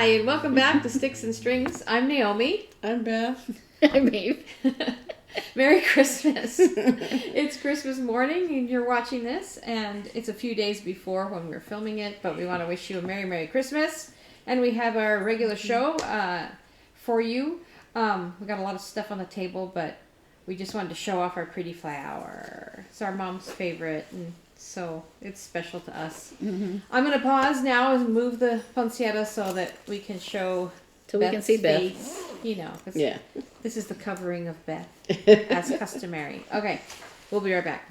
Hi, and welcome back to Sticks and Strings. I'm Naomi. I'm Beth. I'm Eve. Merry Christmas. It's Christmas morning and you're watching this, and it's a few days before when we're filming it, but we want to wish you a Merry Christmas. And we have our regular show for you. We got a lot of stuff on the table, but we just wanted to show off our pretty flower. It's our mom's favorite, and so it's special to us. Mm-hmm. I'm going to pause now and move the poinsettia so that we can show So we can see Beth. face. You know, Yeah. this is the covering of Beth, as customary. Okay, we'll be right back.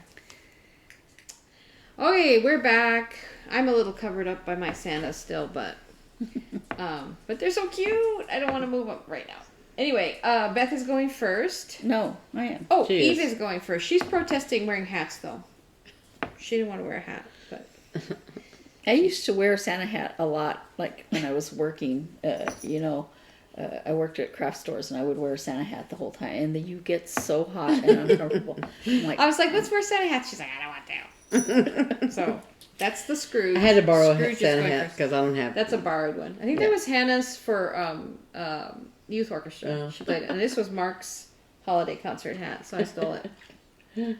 Okay, we're back. I'm a little covered up by my Santa still, but they're so cute. I don't want to move up right now. Anyway, Beth is going first. No, I am. Oh, She Eve is. is going first. She's protesting wearing hats, though. She didn't want to wear a hat, but I used to wear a Santa hat a lot, like when I was working, I worked at craft stores and I would wear a Santa hat the whole time. And then you get so hot and uncomfortable. I'm like, I was like, let's wear Santa hats. She's like, I don't want to. So that's the Scrooge. I had to borrow a Scrooge is Santa going hat first. because I don't have. That's a borrowed one. I think Yeah. that was Hannah's for youth orchestra. Oh. She played it. And this was Mark's holiday concert hat, so I stole it.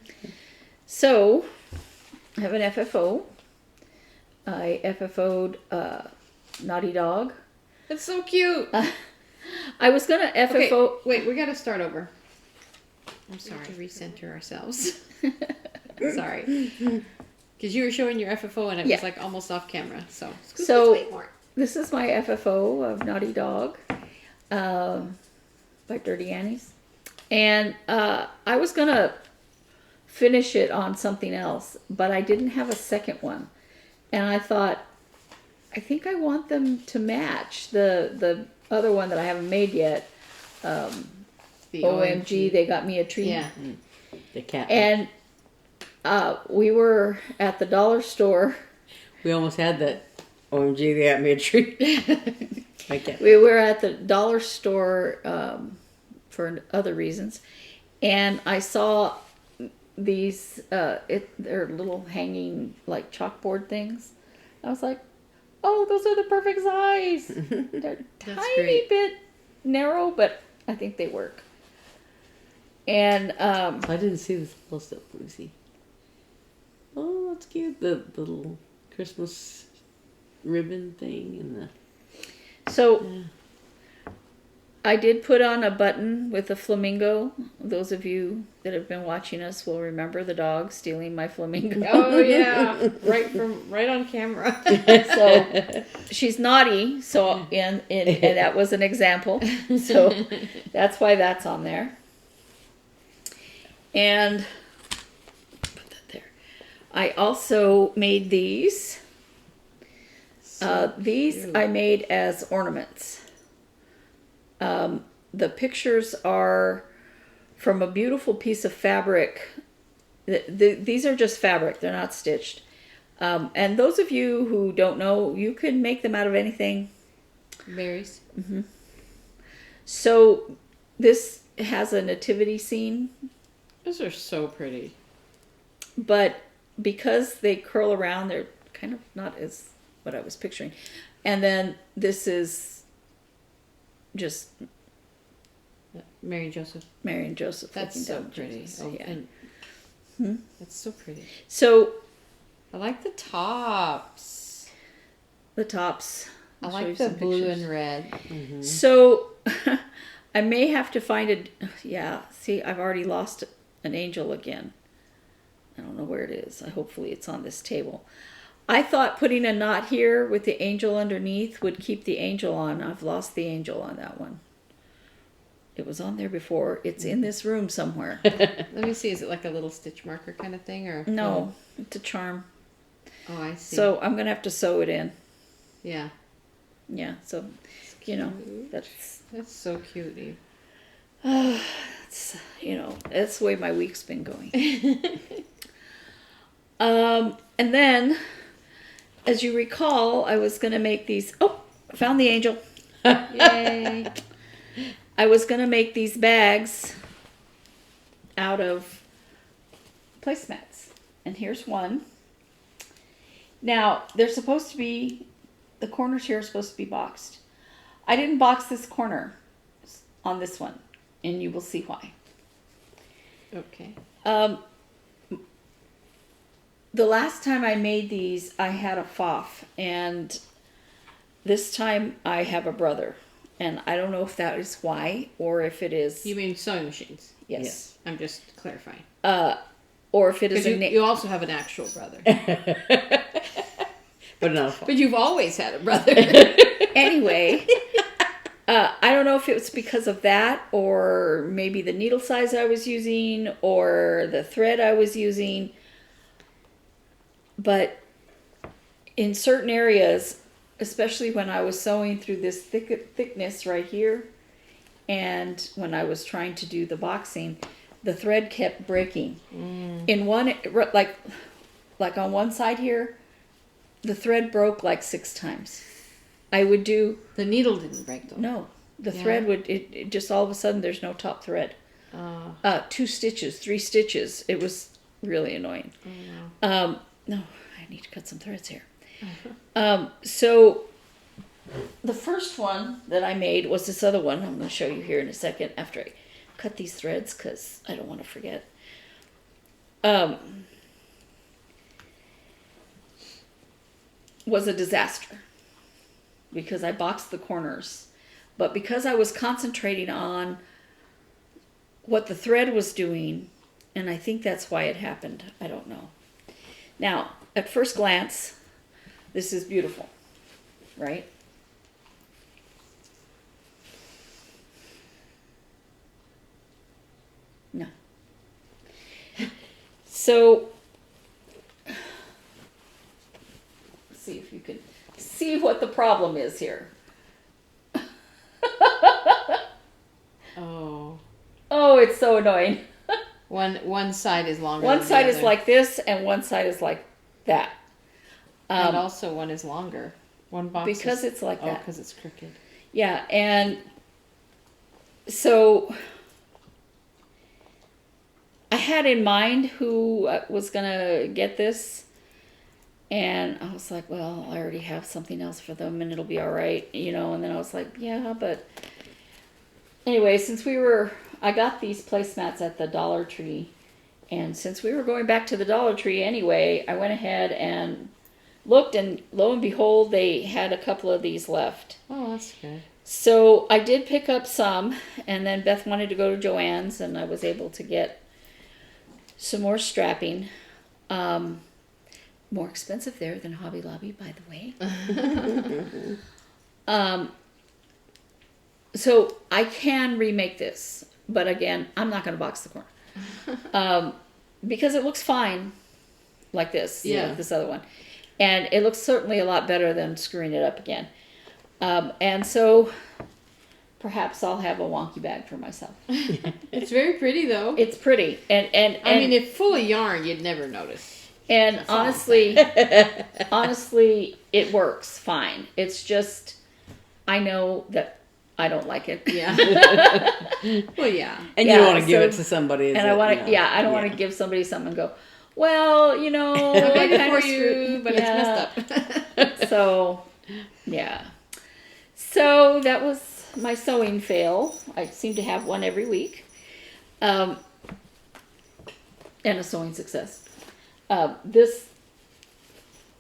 so I have an FFO. I FFO'd Naughty Dog. It's so cute. I was going to Okay, FFO. wait, we got to start over. I'm sorry. To recenter ourselves. Sorry. Because you were showing your FFO and it Yeah. was like almost off camera. So So this is my FFO of Naughty Dog by Dirty Annie's. And I was going to finish it on something else, but I didn't have a second one. And I thought, I think I want them to match the other one that I haven't made yet. the OMG, they got me a treat. Yeah. The cat. And we were at the dollar store. We almost had that. OMG, they got me a treat. I can't. We were at the dollar store for other reasons, and I saw these. They're little hanging like chalkboard things. I was like, "Oh, those are the perfect size." They're tiny great. bit narrow, but I think they work. And I didn't see this close up. Let me see. Oh, that's cute. The little Christmas ribbon thing and the. so I did put on a button with a flamingo. Those of you that have been watching us will remember the dog stealing my flamingo. Oh yeah, right on camera. So she's naughty. So and that was an example. So that's why that's on there. And put that there. I also made these. These I made as ornaments. The pictures are from a beautiful piece of fabric. These are just fabric. They're not stitched. And those of you who don't know, you can make them out of anything. Berries. Mm-hmm. So this has a nativity scene, Those are so pretty. but because they curl around, they're kind of not as what I was picturing. And then this is just Mary and Joseph. Mary and Joseph. That's looking so down pretty. Jesus. Oh, Yeah. and that's so pretty. So I like the tops. the tops. I I'll show you like the some blue pictures. and red. Mm-hmm. So I may have to find a. Yeah. See, I've already lost an angel again. I don't know where it is. Hopefully it's on this table. I thought putting a knot here with the angel underneath would keep the angel on. I've lost the angel on that one. It was on there before. It's in this room somewhere. Let me see. Is it like a little stitch marker kind of thing, or No, it's a charm. Oh, I see. So I'm gonna have to sew it in. yeah, Yeah. So, that's that's so cute. Eve. it's, that's the way my week's been going. And then, as you recall, I was gonna make these. Oh, I found the angel. Yay! I was going to make these bags out of placemats. And here's one. Now, they're supposed to be, the corners here are supposed to be boxed. I didn't box this corner on this one, and you will see why. Okay. The last time I made these, I had a FOF, and this time I have a brother. And I don't know if that is why, or if it is... You mean sewing machines? Yes. I'm just clarifying. Or if it is Because you also have an actual brother. But no. But you've always had a brother. Anyway, I don't know if it was because of that, or maybe the needle size I was using, or the thread I was using. But in certain areas, especially when I was sewing through this thickness right here, and when I was trying to do the boxing, the thread kept breaking. In one, like on one side here, the thread broke like 6 times. I would do... The needle didn't break though. No. The thread would... It just all of a sudden, there's no top thread. 2 stitches, 3 stitches. It was really annoying. No, I need to cut some threads here. So the first one that I made was this other one. I'm going to show you here in a second after I cut these threads because I don't want to forget. Was a disaster because I boxed the corners, but because I was concentrating on what the thread was doing, and I think that's why it happened. I don't know. Now, at first glance, this is beautiful, right? No. So, let's see if you can see what the problem is here. Oh. Oh, it's so annoying. One side is longer One than side the is other. like this, and one side is like that. And also one is longer. One box Because is, it's like that. because it's crooked. Yeah, and so I had in mind who was going to get this, and I was like, well, I already have something else for them, and it'll be all right, you know, and then I was like, yeah, but anyway, I got these placemats at the Dollar Tree, and since we were going back to the Dollar Tree anyway, I went ahead and looked, and lo and behold, they had a couple of these left. Oh, that's good. So I did pick up some, and then Beth wanted to go to Joann's, and I was able to get some more strapping. More expensive there than Hobby Lobby, by the way. So I can remake this, but again, I'm not going to box the corner. Because it looks fine like this, like this other one. And it looks certainly a lot better than screwing it up again. And so perhaps I'll have a wonky bag for myself. It's very pretty though. It's pretty. And I mean, if full of yarn, you'd never notice. And That's all I'm honestly, it works fine. It's just, I know that I don't like it. Yeah. Well, yeah. And you don't want to give it to somebody. And I want to, I don't want to give somebody something and go, well, you know, I Good kind for of you, but it's messed up. So, yeah. So that was my sewing fail. I seem to have one every week. And a sewing success. This...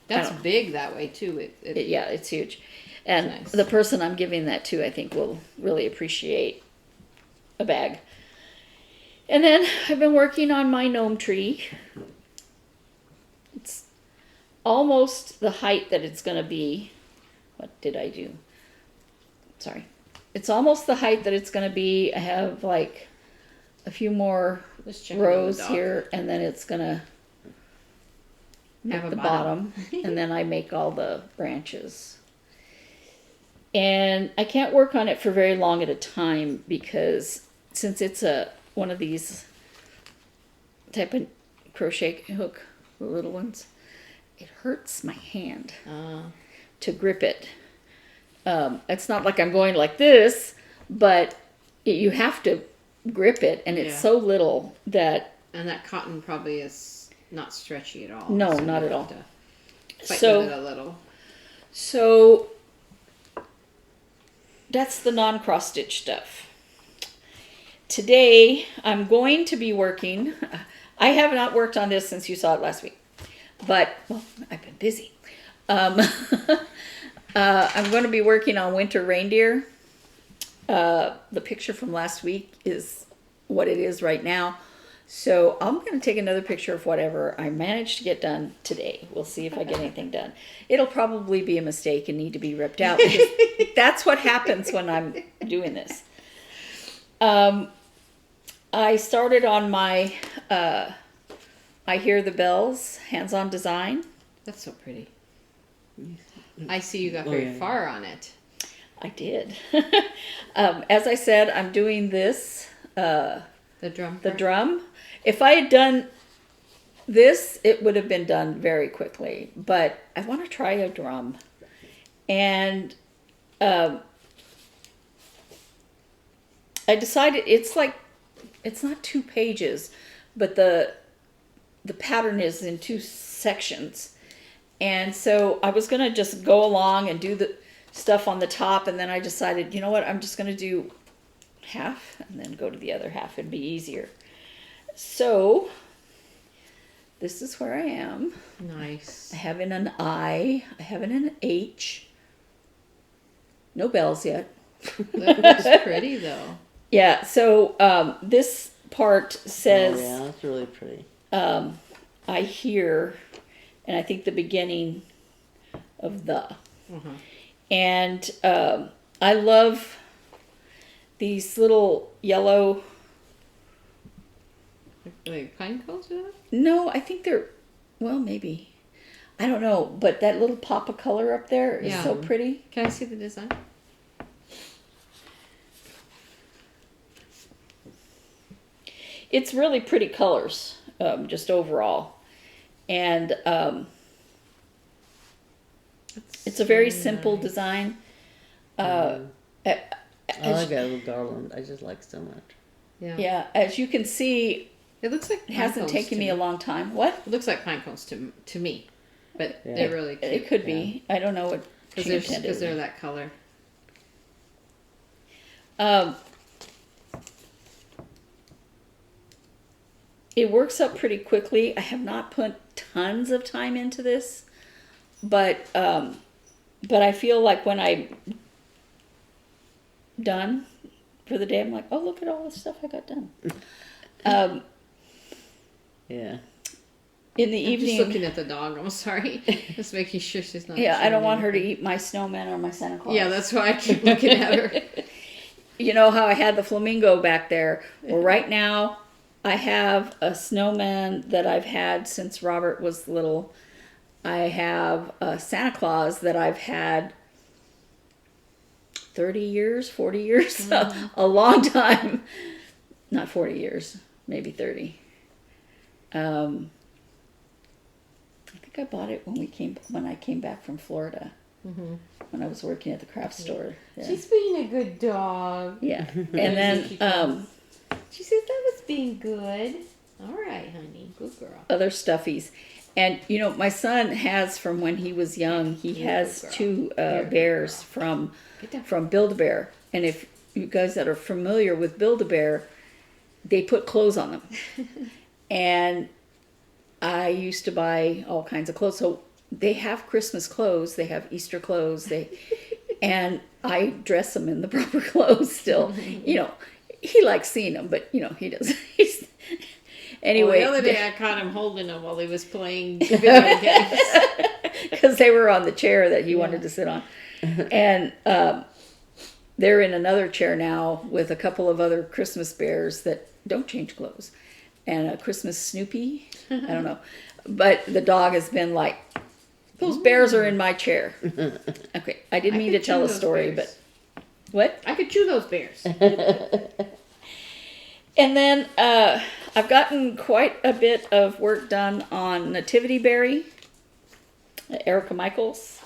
That's big that way too. Yeah, it's huge. And nice. The person I'm giving that to, I think, will really appreciate a bag. And then I've been working on my gnome tree. It's almost the height that it's going to be. What did I do? Sorry. It's almost the height that it's going to be. I have like a few more rows here, and then it's going to have the bottom. And then I make all the branches. And I can't work on it for very long at a time because since it's one of these type of crochet hook, the little ones, it hurts my hand to grip it. It's not like I'm going like this, but you have to grip it, and it's so little that... And that cotton probably is not stretchy at all. No, so not at all. Fight with it a little. So that's the non-cross stitch stuff. Today I'm going to be working. I have not worked on this since you saw it last week, but well, I've been busy. I'm going to be working on winter reindeer. The picture from last week is what it is right now. So I'm going to take another picture of whatever I managed to get done today. We'll see if I get anything done. It'll probably be a mistake and need to be ripped out, because that's what happens when I'm doing this. I started on my I Hear the Bells hands-on design. That's so pretty. I see you got very far on it. I did. As I said, I'm doing this. The drum. The drum. If I had done this, it would have been done very quickly. But I want to try a drum. And I decided it's not 2 pages, but the pattern is in 2 sections. And so I was going to just go along and do the stuff on the top, and then I decided, you know what, I'm just going to do half and then go to the other half. It'd be easier. So this is where I am. Nice. I have in an I. I have in an H. No bells yet. That looks pretty though. Yeah, so this part says... Oh, yeah, that's really pretty. I hear, and I think the beginning of the. Uh-huh. And I love these little yellow... Like pine cones with it? No, I think they're... Well, maybe. I don't know, but that little pop of color up there is so pretty. Can I see the design? It's really pretty colors, just overall. And it's a very simple design. I like that little garland. I just like so much. Yeah. Yeah, as you can see, It looks like it pine hasn't cones taken to me a long time. What? It looks like pine cones to me, but Yeah. they're really cute. It could be. I don't know what she Because intended. they're that color. It works up pretty quickly. I have not put tons of time into this, but I feel like when I'm done for the day, I'm like, oh, look at all the stuff I got done. Yeah. In the I'm evening, just looking at the dog. I'm sorry. Just making sure she's not. yeah, I don't chewing want her to anything. eat my snowman or my Santa Claus. Yeah, that's why I keep looking at her. You know how I had the flamingo back there? Well, right now I have a snowman that I've had since Robert was little. I have a Santa Claus that I've had 30 years, 40 years, a long time. Not 40 years, maybe 30. I think I bought it when I came back from Florida. Mm-hmm. When I was working at the craft store. Yeah. She's being a good dog. Yeah. And then She says that was being good. All right, honey. Good girl. other stuffies. And, you know, my son has, from when he was young, he has girl. 2 You're a good bears girl. from Build-A-Bear. And if you guys that are familiar with Build-A-Bear, they put clothes on them. And I used to buy all kinds of clothes. So they have Christmas clothes, they have Easter clothes, and I dress them in the proper clothes still. You know, he likes seeing them, but, you know, he doesn't. Anyway. Well, the other day I caught him holding them while he was playing video games. Because they were on the chair that he wanted to sit on. And they're in another chair now with a couple of other Christmas bears that don't change clothes. And a Christmas Snoopy. I don't know. But the dog has been like, those bears are in my chair. Okay, I didn't mean to tell a story, but... What? I could chew those bears. And then I've gotten quite a bit of work done on Nativity Berry, Erica Michaels.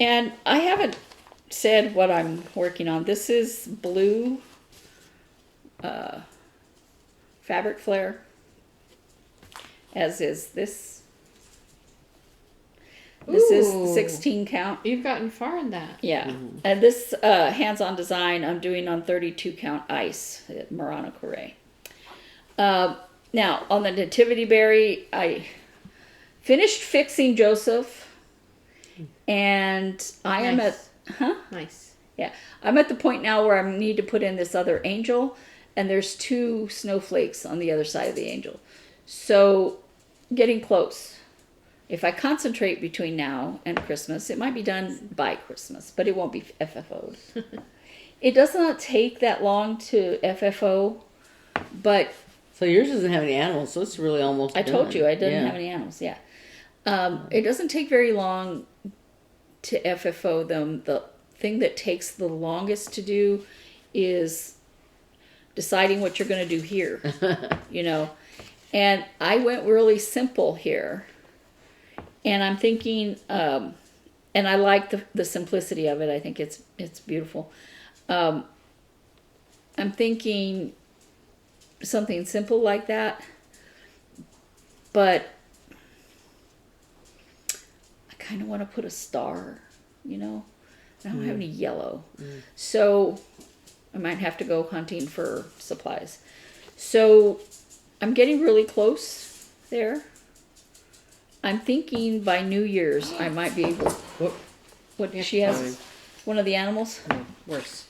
And I haven't said what I'm working on. This is blue fabric flare, as is this. This is the Ooh. 16 count. You've gotten far in that. Yeah. And this hands-on design I'm doing on 32 count ice at Murano Correa. Now, on the Nativity Berry, I finished fixing Joseph, and I am at, Nice. yeah, I'm at the point now where I need to put in this other angel, and there's 2 snowflakes on the other side of the angel. So, getting close. If I concentrate between now and Christmas, it might be done by Christmas, but it won't be FFO'd. It does not take that long to FFO, but So yours doesn't have any animals, so it's really almost I told done. you I didn't Yeah. have any animals, yeah. It doesn't take very long to FFO them. The thing that takes the longest to do is deciding what you're going to do here, you know. And I went really simple here. And I'm thinking, and I like the simplicity of it. I think it's beautiful. I'm thinking something simple like that, but I kind of want to put a star, you know. I don't have any yellow. So I might have to go hunting for supplies. So I'm getting really close there. I'm thinking by New Year's I might be able. What Yeah, she has? fine. One of the animals. No, worse.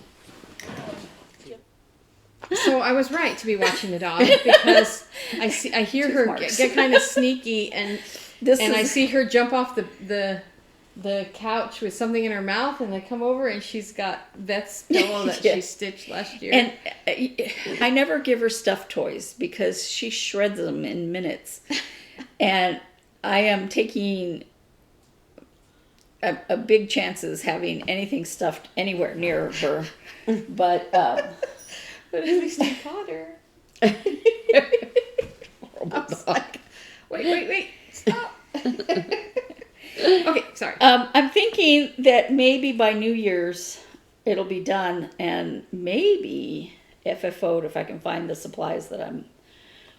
So I was right to be watching the dog because I hear Tooth her marks. get kind of sneaky and This I is see her jump off the couch with something in her mouth, and I come over and she's got Beth's pillow that Yeah. she stitched last year. and I never give her stuffed toys because she shreds them in minutes, and I am taking a big chances having anything stuffed anywhere near her, but But at least I caught her. I was like, wait, stop. Okay, sorry. I'm thinking that maybe by New Year's it'll be done, and maybe FFO'd if I can find the supplies that I'm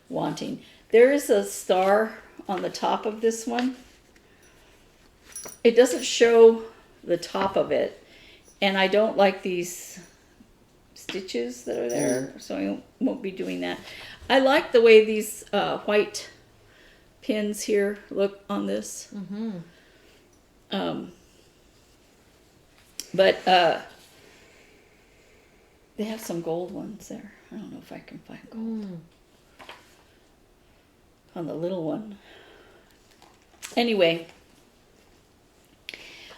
wanting. There is a star on the top of this one. It doesn't show the top of it, and I don't like these stitches that are there, so I won't be doing that. I like the way these white pins here look on this. But they have some gold ones there. I don't know if I can find gold on the little one. Anyway,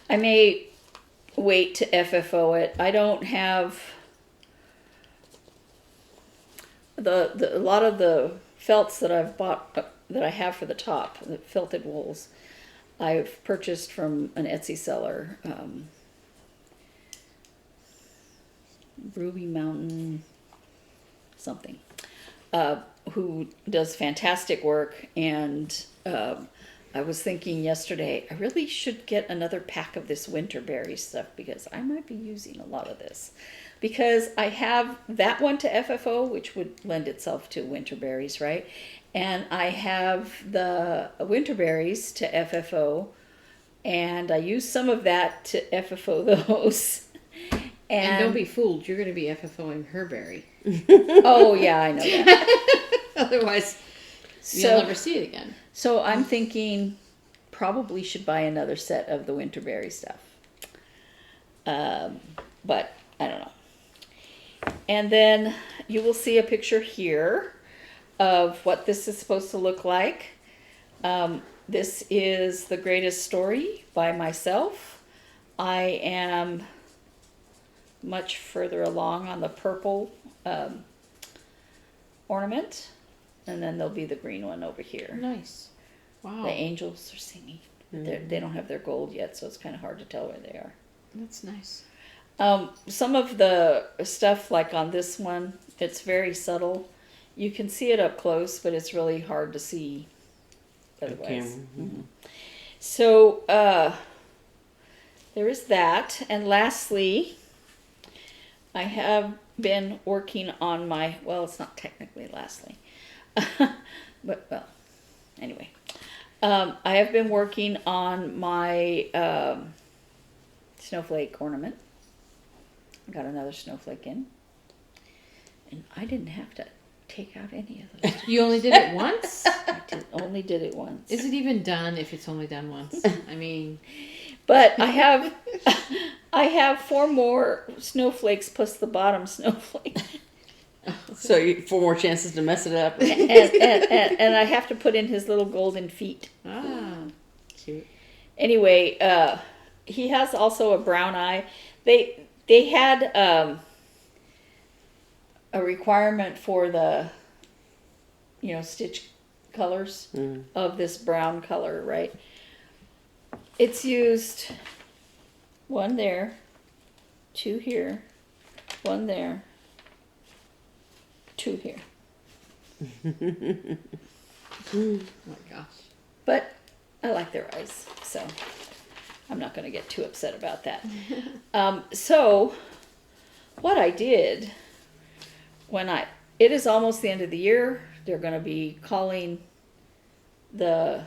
I may wait to FFO it. I don't have a lot of the felts that I've bought that I have for the top, the felted wools. I've purchased from an Etsy seller, Ruby Mountain something, who does fantastic work. And I was thinking yesterday, I really should get another pack of this winterberry stuff because I might be using a lot of this. Because I have that one to FFO, which would lend itself to winterberries, right? And I have the winterberries to FFO, and I use some of that to FFO those. And don't be fooled, you're going to be FFOing her berry. Oh, yeah, I know that. Otherwise, you'll never see it again. So I'm thinking probably should buy another set of the winterberry stuff. But I don't know. And then you will see a picture here of what this is supposed to look like. This is The Greatest Story by myself. I am much further along on the purple ornament. And then there'll be the green one over here. Nice. Wow. The angels are singing. They don't have their gold yet, so it's kind of hard to tell where they are. That's nice. Some of the stuff, like on this one, it's very subtle. You can see it up close, but it's really hard to see otherwise. So, there is that. And lastly, I have been working on my, well, it's not technically lastly, but, well, anyway. I have been working on my snowflake ornament. Got another snowflake in. And I didn't have to take out any of those. You only did it once? Only did it once. Is it even done if it's only done once? I mean... But I have 4 more snowflakes plus the bottom snowflake. So 4 more chances to mess it up. and I have to put in his little golden feet. Ah, cute. Anyway, he has also a brown eye. They had a requirement for the, stitch colors of this brown color, right? It's used 1 there, 2 here, 1 there, 2 here. Oh my gosh. But I like their eyes, so I'm not going to get too upset about that. So what I did it is almost the end of the year. They're going to be calling the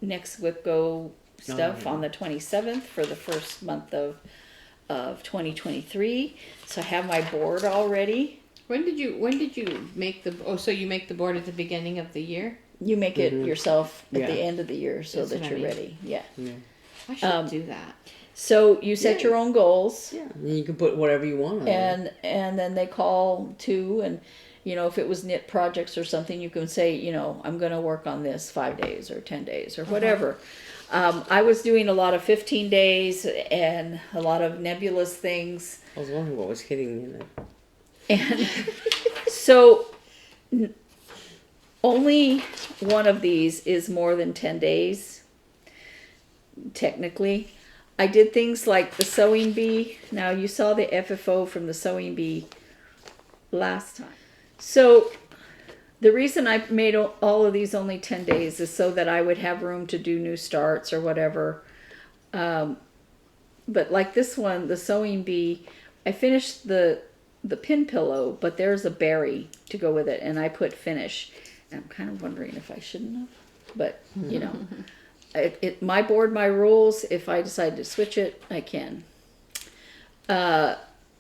next WIP-GO stuff on the 27th for the first month of 2023. So I have my board all ready. When did you make so you make the board at the beginning of the year? You make it yourself at the end of the year so That's that what you're I mean. ready. Yeah. I should do that. So you set your own goals. Yeah, and you can put whatever you want on there. And then they call too, and if it was knit projects or something, you can say, I'm going to work on this 5 days or 10 days or whatever. I was doing a lot of 15 days and a lot of nebulous things. I was wondering what was hitting me in there. And so only one of these is more than 10 days, technically. I did things like the sewing bee. Now you saw the FFO from the sewing bee last time. So the reason I made all of these only 10 days is so that I would have room to do new starts or whatever. But like this one, the sewing bee, I finished the pin pillow, but there's a berry to go with it, and I put finish. And I'm kind of wondering if I shouldn't have, but my board, my rules. If I decide to switch it, I can.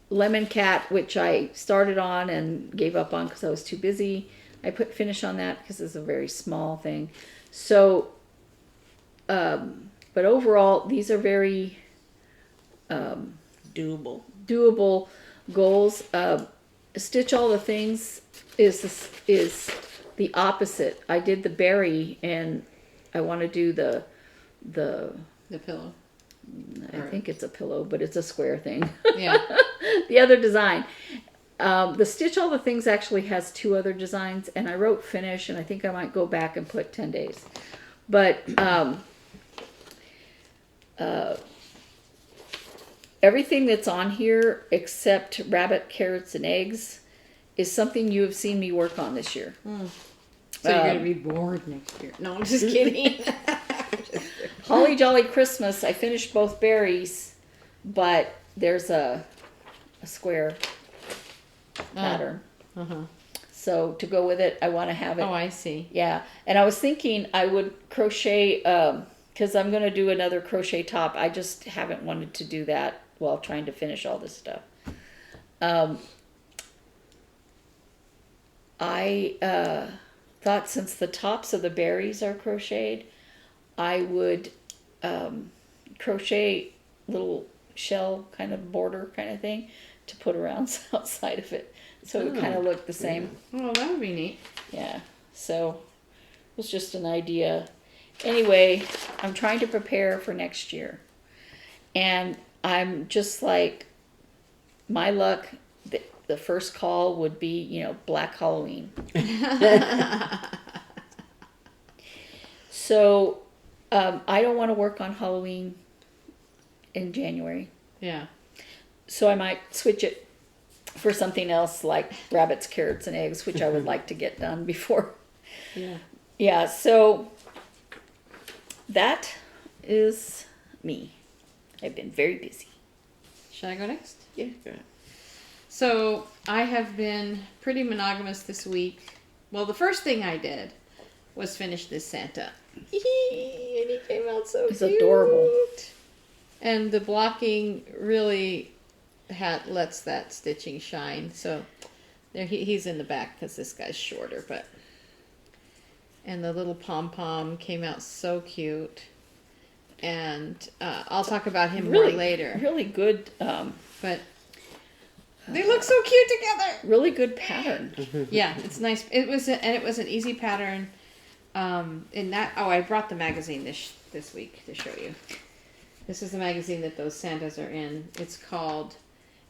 Lemon Cat, which I started on and gave up on because I was too busy. I put finish on that because it's a very small thing. So, but overall, these are very Doable goals. Stitch all the things is the opposite. I did the berry, and I want to do the pillow. I think it's a pillow, but it's a square thing. Yeah. The other design. The Stitch All the Things actually has 2 other designs, and I wrote finish, and I think I might go back and put 10 days. But everything that's on here except rabbit, carrots, and eggs is something you have seen me work on this year. So you're going to be bored next year. No, I'm just kidding. Holly Jolly Christmas, I finished both berries, but there's a square pattern. So to go with it, I want to have it. Oh, I see. Yeah, and I was thinking I would crochet, because I'm going to do another crochet top. I just haven't wanted to do that while trying to finish all this stuff. I thought since the tops of the berries are crocheted, I would crochet little shell kind of border kind of thing to put around outside of it, so it kind of looked the same. Oh, that would be neat. Yeah, so it was just an idea. Anyway, I'm trying to prepare for next year, and I'm just like, my luck, the first call would be, Black Halloween. So I don't want to work on Halloween in January. Yeah. So I might switch it for something else like rabbits, carrots, and eggs, which I would like to get done before. Yeah. Yeah, so that is me. I've been very busy. Should I go next? Yeah, go ahead. So I have been pretty monogamous this week. Well, the first thing I did was finish this Santa. And he came out so It's cute. adorable. And the blocking really lets that stitching shine. So there he's in the back because this guy's shorter, but. And the little pom-pom came out so cute. And I'll talk about him more later. Really good, But they look so cute together. really good pattern. Yeah, it's nice. It was an easy pattern. In that, I brought the magazine this week to show you. This is the magazine that those Santas are in. It's called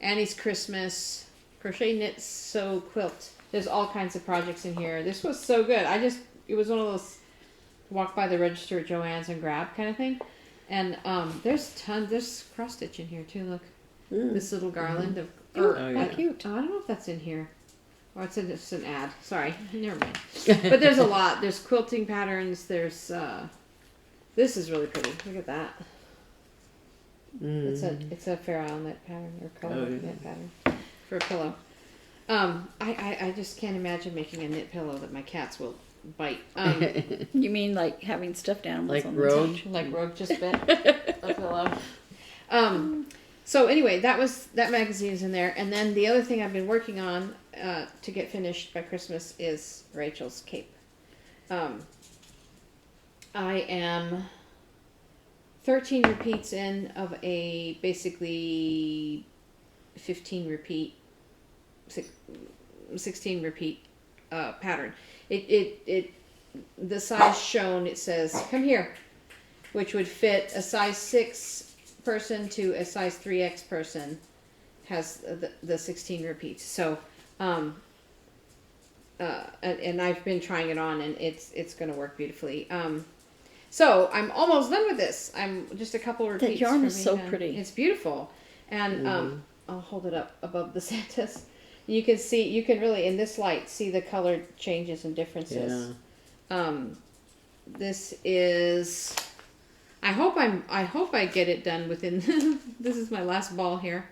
Annie's Christmas Crochet, Knit, Sew, Quilt. There's all kinds of projects in here. This was so good. It was one of those walk by the register at Joann's and grab kind of thing. And there's cross stitch in here too. Look, this little garland of. How cute. I don't know if that's in here, or it's an ad. Sorry, never mind. But there's a lot. There's quilting patterns. There's this is really pretty. Look at that. It's a Fair Isle knit pattern or color knit pattern for a pillow. I just can't imagine making a knit pillow that my cats will bite. You mean like having stuffed animals Like on Rogue? the Like Rogue just bit a pillow. So anyway, that magazine is in there, and then the other thing I've been working on to get finished by Christmas is Rachel's cape. I am 13 repeats in of a basically 15 repeat, 16 repeat pattern. The size shown, it says, come here, which would fit a size 6 person to a size 3X person, has the 16 repeats. So, and I've been trying it on, and it's going to work beautifully. So I'm almost done with this. I'm just a couple of repeats. That yarn from is so being done. pretty. It's beautiful, and I'll hold it up above the Santas. You can really in this light see the color changes and differences. Yeah. This is. I hope I get it done within. This is my last ball here.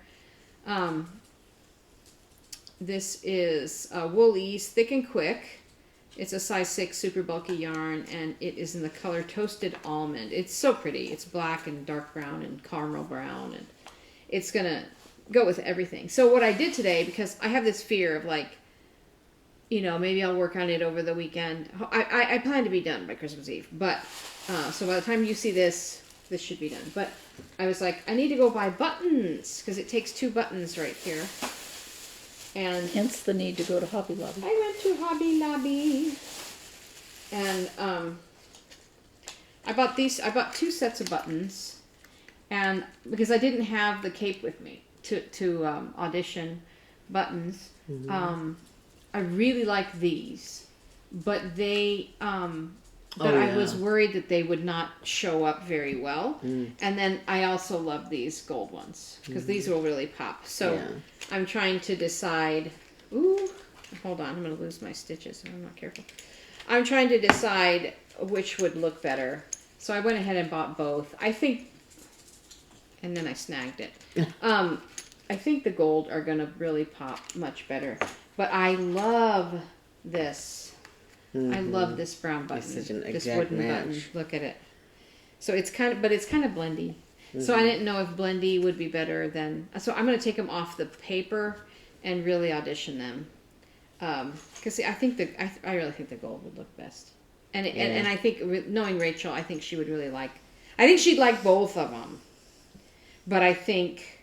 This is Wool Ease Thick and Quick. It's a size 6 super bulky yarn, and it is in the color Toasted Almond. It's so pretty. It's black and dark brown and caramel brown, and it's gonna go with everything. So what I did today, because I have this fear of like, maybe I'll work on it over the weekend. I plan to be done by Christmas Eve, but so by the time you see this should be done. But I was like, I need to go buy buttons because it takes 2 buttons right here. And hence the need to go to Hobby Lobby. I went to Hobby Lobby, and I bought 2 sets of buttons, and because I didn't have the cape with me to audition buttons, I really like these, but they I was worried that they would not show up very well. And then I also love these gold ones because these will really pop. So I'm trying to decide. Ooh, hold on, I'm going to lose my stitches if I'm not careful. I'm trying to decide which would look better. So I went ahead and bought both. I think, and then I snagged it. I think the gold are going to really pop much better. But I love this. I love this brown button. It's such an this exact wooden match. button. Look at it. So it's kind of blendy. So I didn't know if blendy would be better than. So I'm going to take them off the paper and really audition them. Because I think I really think the gold would look best. And I think knowing Rachel, I think she would really like. I think she'd like both of them. But I think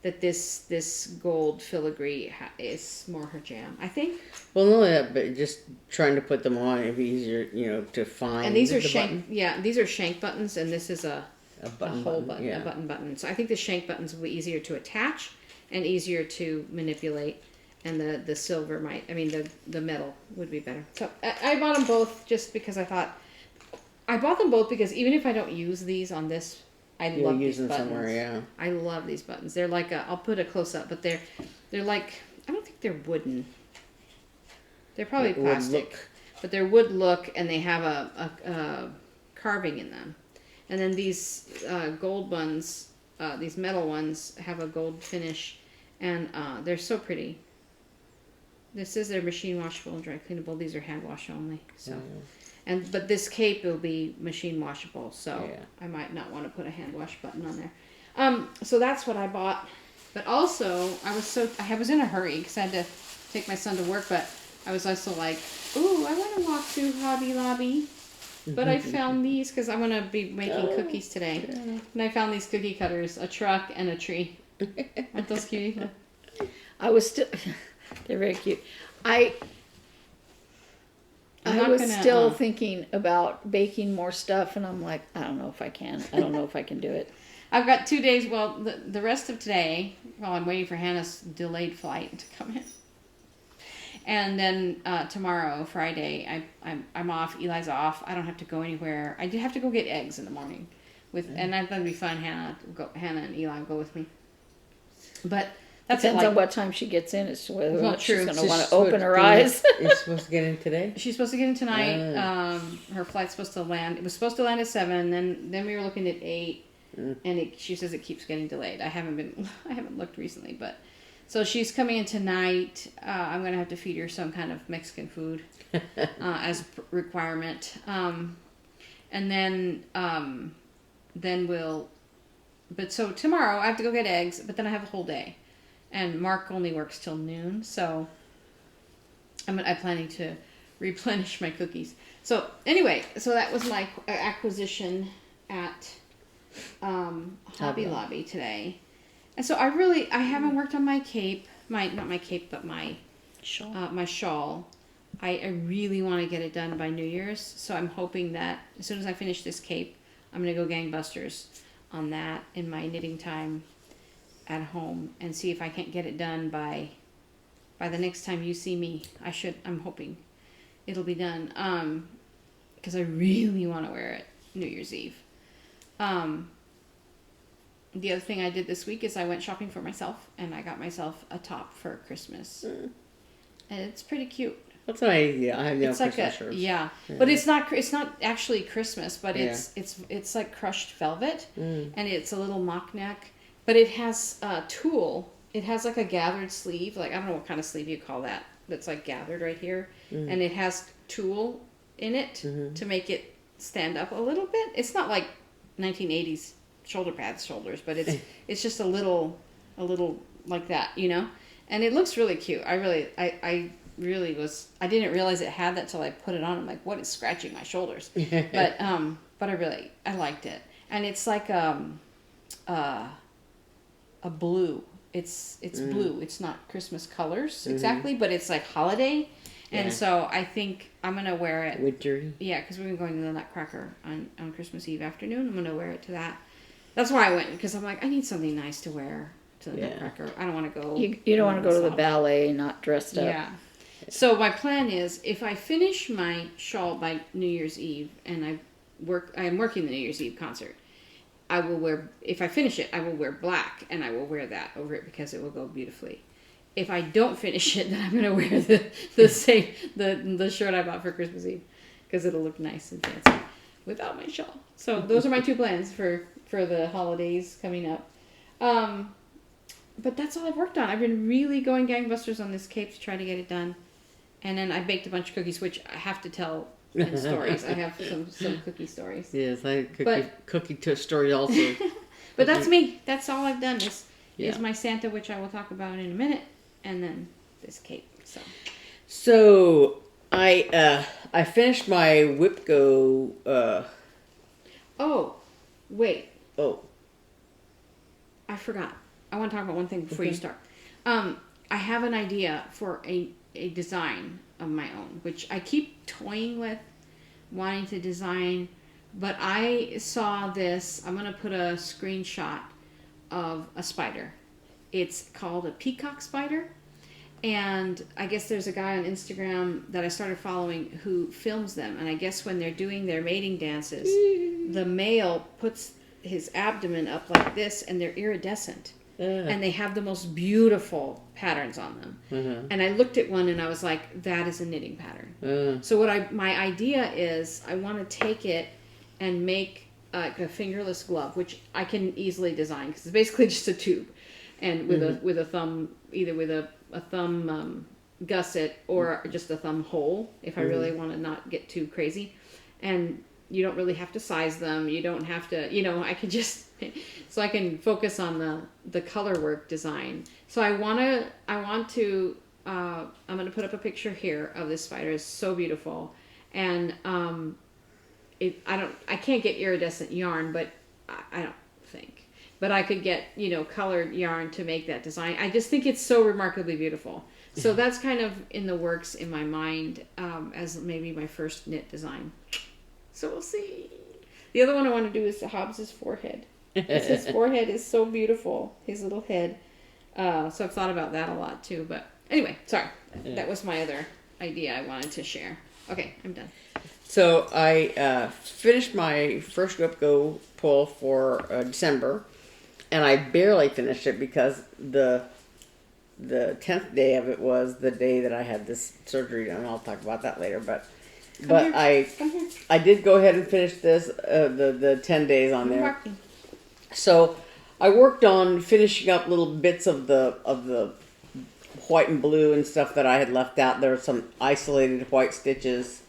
that this gold filigree is more her jam, I think. Well, not only that, but just trying to put them on, it'd be easier, to find. And these are button. these are shank buttons, and this is a whole button, yeah. a button. So I think the shank buttons will be easier to attach and easier to manipulate, and the silver the metal would be better. So I bought them both just because I thought, I bought them both because even if I don't use these on this, I love these buttons. Somewhere, yeah. I love these buttons. They're like I'll put a close up, but they're like, I don't think they're wooden. They're probably plastic, but they're wood look, and they have a carving in them. And then these gold ones, these metal ones, have a gold finish, and they're so pretty. This is they're machine washable and dry cleanable. These are hand wash only. So, But this cape will be machine washable, so Yeah. I might not want to put a hand wash button on there. So that's what I bought. But also, I was in a hurry because I had to take my son to work, but I was also like, ooh, I want to walk through Hobby Lobby. But I found these because I'm going to be making cookies today. Yeah. And I found these cookie cutters, a truck and a tree. Aren't those cute? I was still, they're very cute. I was still thinking about baking more stuff, and I'm like, I don't know if I can. I don't know if I can do it. I've got 2 days. Well, the rest of today, while I'm waiting for Hannah's delayed flight to come in, and then tomorrow, Friday, I'm off. Eli's off. I don't have to go anywhere. I do have to go get eggs in the morning, and that'd be fun. Hannah and Eli will go with me. But that's Depends on what time she gets in as to whether or not she's true. going to So want she's to open her eyes. You're supposed to get in today? She's supposed to get in tonight. Her flight's supposed to land. It was supposed to land at 7. Then we were looking at 8, and she says it keeps getting delayed. I haven't looked recently, but so she's coming in tonight. I'm gonna have to feed her some kind of Mexican food as requirement, and then we'll. But so tomorrow I have to go get eggs, but then I have a whole day. And Mark only works till noon, so I'm planning to replenish my cookies. So anyway, so that was my acquisition at Hobby Lobby today. And so I haven't worked on my cape, not my cape, but my Shawl. My shawl. I really want to get it done by New Year's, so I'm hoping that as soon as I finish this cape, I'm going to go gangbusters on that in my knitting time at home and see if I can't get it done by the next time you see me. I'm hoping it'll be done because I really want to wear it New Year's Eve. The other thing I did this week is I went shopping for myself and I got myself a top for Christmas. And it's pretty cute. That's an idea. I have no It's like Christmas shirts. yeah, but it's not actually Christmas, but it's like crushed velvet and it's a little mock neck. But it has tulle. It has like a gathered sleeve. Like, I don't know what kind of sleeve you call that. That's like gathered right here. And it has tulle in it to make it stand up a little bit. It's not like 1980s shoulder pads shoulders, but it's just a little like that, you know? And it looks really cute. I didn't realize it had that till I put it on. I'm like, what is scratching my shoulders? But I liked it. And it's like a blue. It's blue. It's not Christmas colors exactly, but it's like holiday. And so I think I'm going to wear it. Wintery. Yeah, because we've been going to the Nutcracker on Christmas Eve afternoon. I'm going to wear it to that. That's why I went, because I'm like, I need something nice to wear to the Nutcracker. I don't want to go. You don't want to go to the ballet not dressed up. Yeah. So my plan is, if I finish my shawl by New Year's Eve, and I am working the New Year's Eve concert, I will wear, if I finish it, I will wear black, and I will wear that over it because it will go beautifully. If I don't finish it, then I'm going to wear the shirt I bought for Christmas Eve, because it'll look nice and fancy without my shawl. So those are my 2 plans for the holidays coming up. But that's all I've worked on. I've been really going gangbusters on this cape to try to get it done. And then I baked a bunch of cookies, which I have to tell in stories. I have some cookie stories. Yes, I have cookie story also. But that's me. That's all I've done is my Santa, which I will talk about in a minute, and then this cape. So I finished my WIP-GO. Oh, wait. Oh. I forgot. I want to talk about one thing before you start. I have an idea for a design of my own, which I keep toying with, wanting to design, but I saw this. I'm going to put a screenshot of a spider. It's called a peacock spider, and I guess there's a guy on Instagram that I started following who films them, and I guess when they're doing their mating dances, the male puts his abdomen up like this, and they're iridescent. And they have the most beautiful patterns on them. And I looked at one and I was like, that is a knitting pattern. So my idea is I want to take it and make a fingerless glove, which I can easily design because it's basically just a tube, and with a thumb, either with a thumb gusset or just a thumb hole if I really want to not get too crazy. and you don't really have to size them. You don't have to, I can just, so I can focus on the color work design. So I'm going to put up a picture here of this spider. It's so beautiful. And, I can't get iridescent yarn, but I don't think, but I could get, colored yarn to make that design. I just think it's so remarkably beautiful. So that's kind of in the works in my mind, as maybe my first knit design. So we'll see. The other one I want to do is Hobbs's forehead. His forehead is so beautiful. His little head. So I've thought about that a lot too. But anyway, sorry. Yeah. That was my other idea I wanted to share. Okay, I'm done. So I finished my first WIP-GO pull for December, and I barely finished it because the 10th day of it was the day that I had this surgery done. I'll talk about that later, but I did go ahead and finish this the 10 days on there. So I worked on finishing up little bits of the white and blue and stuff that I had left out. There were some isolated white stitches,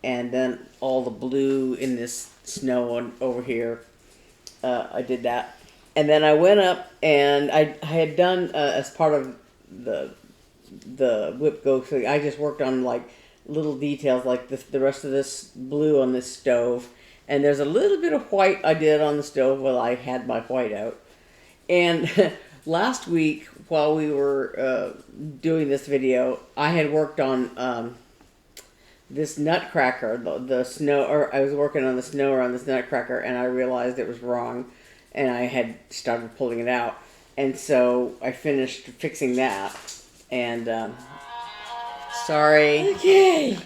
and then all the blue in this snow over here. I did that, and then I went up and I had done as part of the WIP-GO thing. I just worked on like little details, like the rest of this blue on this stove, and there's a little bit of white I did on the stove while I had my white out. And last week while we were doing this video, I had worked on this nutcracker, the snow, or I was working on the snow around this nutcracker, and I realized it was wrong, and I had started pulling it out. And so I finished fixing that, and sorry. Okay.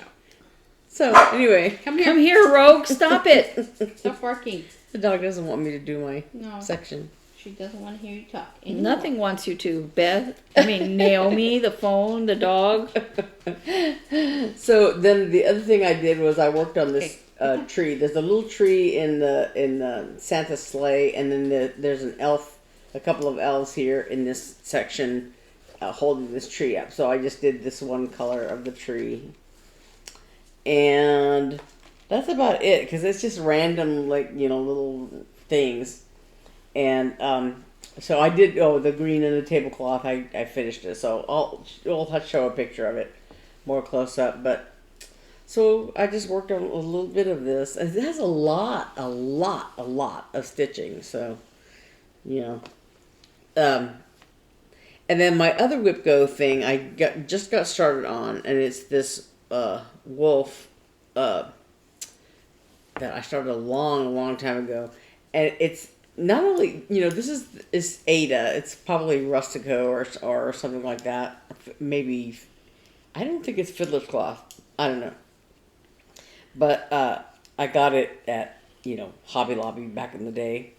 So anyway, Come here, Rogue. Stop it. Stop barking. the dog doesn't want me to do my No. section. She doesn't want to hear you talk anymore. Nothing wants you to, Beth. I mean, Naomi, the phone, the dog. So then the other thing I did was I worked on this tree. There's a little tree in the Santa's sleigh, and then there's an elf, a couple of elves here in this section holding this tree up. So I just did this one color of the tree, and that's about it, because it's just random, like, little things. And so I did the green and the tablecloth. I finished it, so I'll show a picture of it more close up. But so I just worked on a little bit of this, and it has a lot of stitching. So and then my other WIP-GO thing I just got started on, and it's this wolf that I started a long time ago, and it's not only, this is Ada. It's probably Rustico or something like that. Maybe, I don't think it's fiddler's cloth. I don't know. But I got it at, Hobby Lobby back in the day.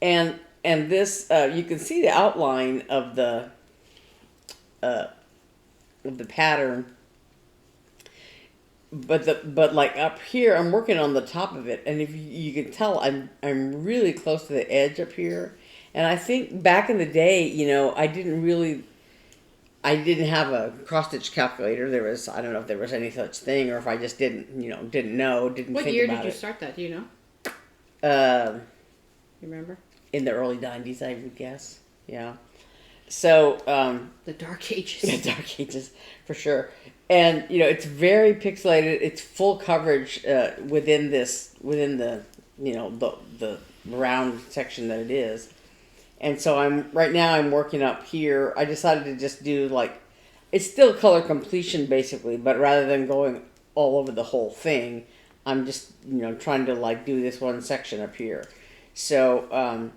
And this, you can see the outline of the pattern. But like up here, I'm working on the top of it, and if you can tell, I'm really close to the edge up here. And I think back in the day, I didn't have a cross stitch calculator. I don't know if there was any such thing, or if I just didn't know, didn't think about it. What year did you start that? Do you know? You remember? In the early 90s, I would guess. Yeah. So the Dark Ages. The Dark Ages, for sure. And it's very pixelated. It's full coverage within the the round section that it is. And so right now I'm working up here. I decided to just do it's still color completion basically, but rather than going all over the whole thing, I'm just trying to do this one section up here. So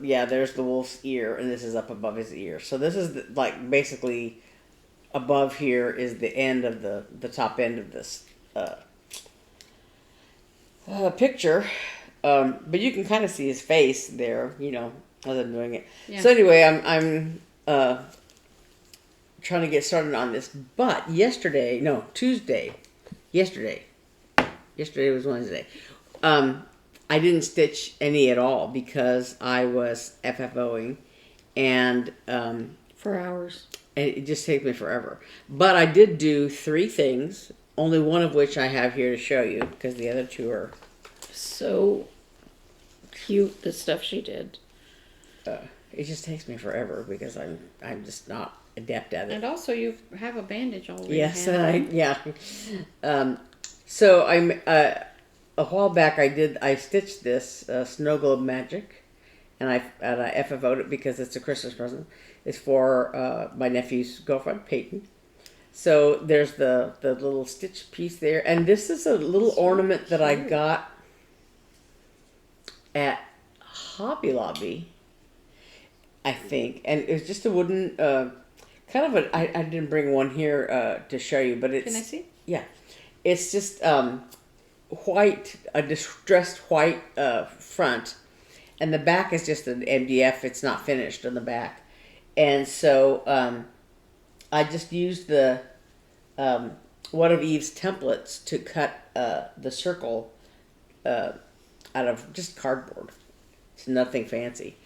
yeah, there's the wolf's ear, and this is up above his ear. So this is basically above here is the end of the top end of this picture. But you can kind of see his face there, as I'm doing it. Yeah. So anyway, I'm trying to get started on this. But yesterday was Wednesday. I didn't stitch any at all because I was FFOing, and for hours. And it just takes me forever. But I did do 3 things only one of which I have here to show you, because the other two are... So cute, the stuff she did. It just takes me forever, because I'm just not adept at it. And also, you have a bandage already. Yes, so I'm a while back I stitched this Snow Globe Magic, and I FFO'd it because it's a Christmas present. It's for my nephew's girlfriend Peyton. So there's the little stitch piece there, and this is a little ornament that I got at Hobby Lobby, I think, and it was just a wooden kind of a. I didn't bring one here to show you, but it's. Can I see? Yeah, it's just white, a distressed white front, and the back is just an MDF. It's not finished on the back, and so I just used the one of Eve's templates to cut the circle out of just cardboard. It's nothing fancy.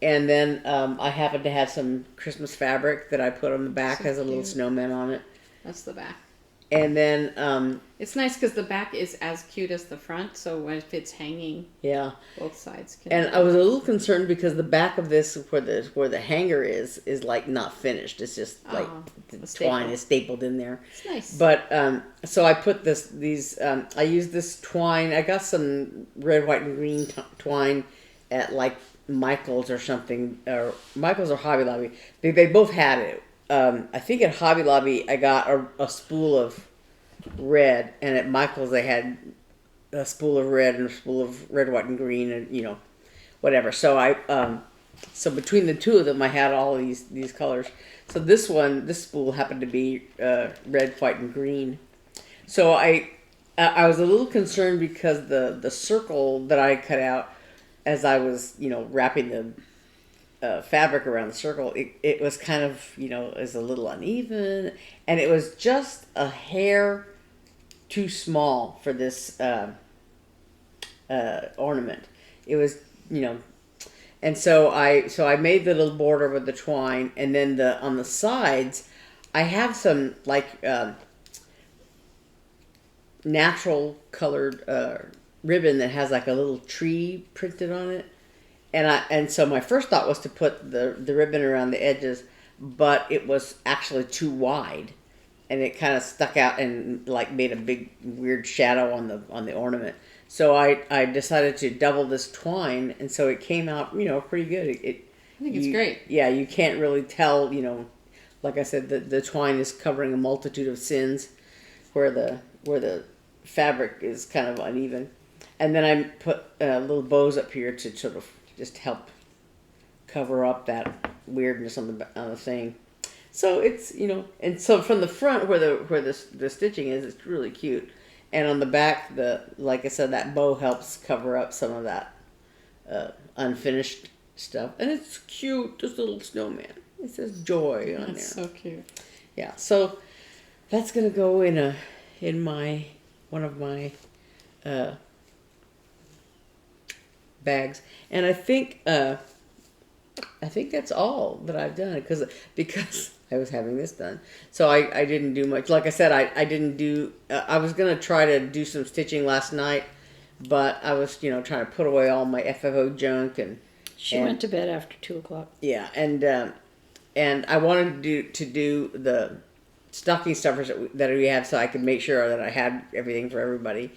And then I happen to have some Christmas fabric that I put on the back, has a little snowman on it. That's the back. And then it's nice because the back is as cute as the front, so if it's hanging, yeah, both sides can. And I was a little concerned because the back of this, where the hanger is like not finished. It's just like the twine is stapled in there. It's nice. But so I put I used this twine. I got some red, white, and green twine at like Michael's or something, or Michael's or Hobby Lobby. They both had it. I think at Hobby Lobby I got a spool of red, and at Michael's they had a spool of red and a spool of red, white, and green, and whatever. So so between the two of them I had all these colors. So this spool happened to be red, white, and green. So I was a little concerned because the circle that I cut out as I was wrapping the fabric around the circle, it was kind of, is a little uneven, and it was just a hair too small for this ornament. It was, and so I made the little border with the twine, and then on the sides, I have some like natural colored ribbon that has like a little tree printed on it. And so my first thought was to put the ribbon around the edges, but it was actually too wide, and it kind of stuck out and like made a big weird shadow on the ornament. So I decided to double this twine, and so it came out pretty good. I think it's great. Yeah, you can't really tell. Like I said, the twine is covering a multitude of sins, where the fabric is kind of uneven, and then I put little bows up here to sort of just help cover up that weirdness on the thing. So it's and so from the front where the stitching is, it's really cute, and on the back, like I said, that bow helps cover up some of that unfinished stuff, and it's cute. This little snowman. It says joy on there. That's so cute. Yeah. So that's gonna go in one of my bags, and I think that's all that I've done because I was having this done, so I didn't do much. Like I said, I didn't do. I was gonna try to do some stitching last night, but I was trying to put away all my FFO junk, and she went to bed after 2:00. Yeah, and I wanted to do the stocking stuffers that we have, so I could make sure that I had everything for everybody.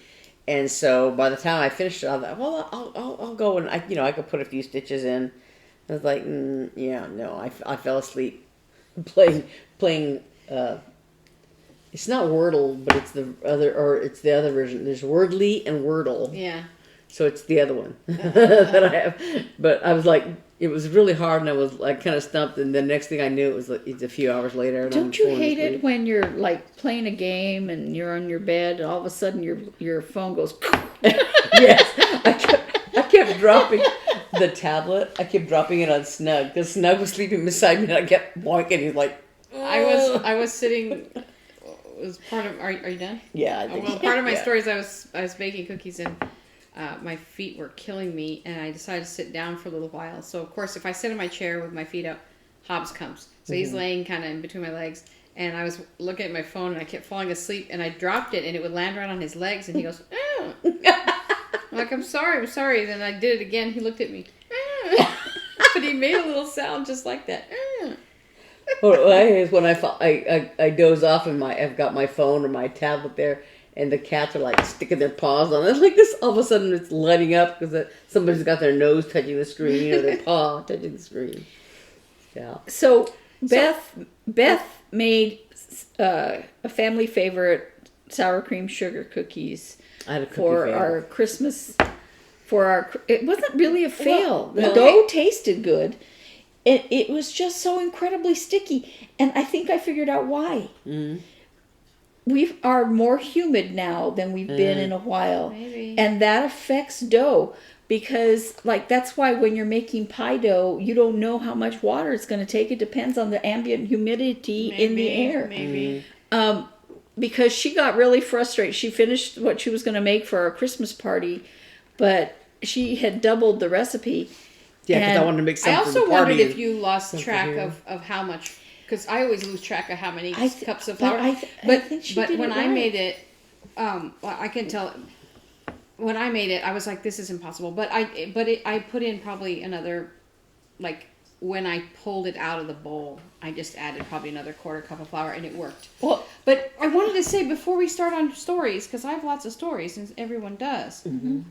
And so by the time I finished it, I thought, well, I'll go and I could put a few stitches in. I was like, yeah, no, I fell asleep playing. It's not Wordle, but it's the other version. There's Wordly and Wordle. Yeah. So it's the other one that I have. But I was like, it was really hard, and I was like kind of stumped. And the next thing I knew, it was like it's a few hours later. And Don't you hate it when you're like playing a game and you're on your bed, and all of a sudden your phone goes? Yes, I kept dropping the tablet. I kept dropping it on Snug because Snug was sleeping beside me, and I kept boinking. He's like, I was sitting. It was part of. Are you done? Yeah. I think part of my story is I was baking cookies, and my feet were killing me, and I decided to sit down for a little while. So of course, if I sit in my chair with my feet up, Hobbs comes. So he's laying kind of in between my legs, And I was looking at my phone and I kept falling asleep and I dropped it and it would land right on his legs and he goes, oh. I'm like, I'm sorry. Then I did it again. He looked at me. But he made a little sound just like that. Well, when I doze off and I've got my phone or my tablet there, and the cats are like sticking their paws on it like this. All of a sudden, it's lighting up because somebody's got their nose touching the screen or their paw touching the screen. Yeah. So Beth made a family favorite sour cream sugar cookies I had a cookie for fail. our Christmas. It wasn't really a fail. The Well, dough tasted good. It was just so incredibly sticky, and I think I figured out why. Mm-hmm. We are more humid now than we've been in a while. Maybe. And that affects dough because, like, that's why when you're making pie dough, you don't know how much water it's going to take. It depends on the ambient humidity in the air. Maybe. Because she got really frustrated. She finished what she was going to make for our Christmas party, but she had doubled the recipe. Yeah, because I And wanted to make I something for also the party. wondered if you lost something track here. of how much, because I always lose track of how many cups of but flour. I think she did when it I right. made it, well, I can tell. When I made it, I was like, "This is impossible." But I put in probably another, like when I pulled it out of the bowl, I just added probably another quarter cup of flour, and it worked. Well, But I wanted to say before we start on stories, because I have lots of stories, and everyone does. Mm-hmm.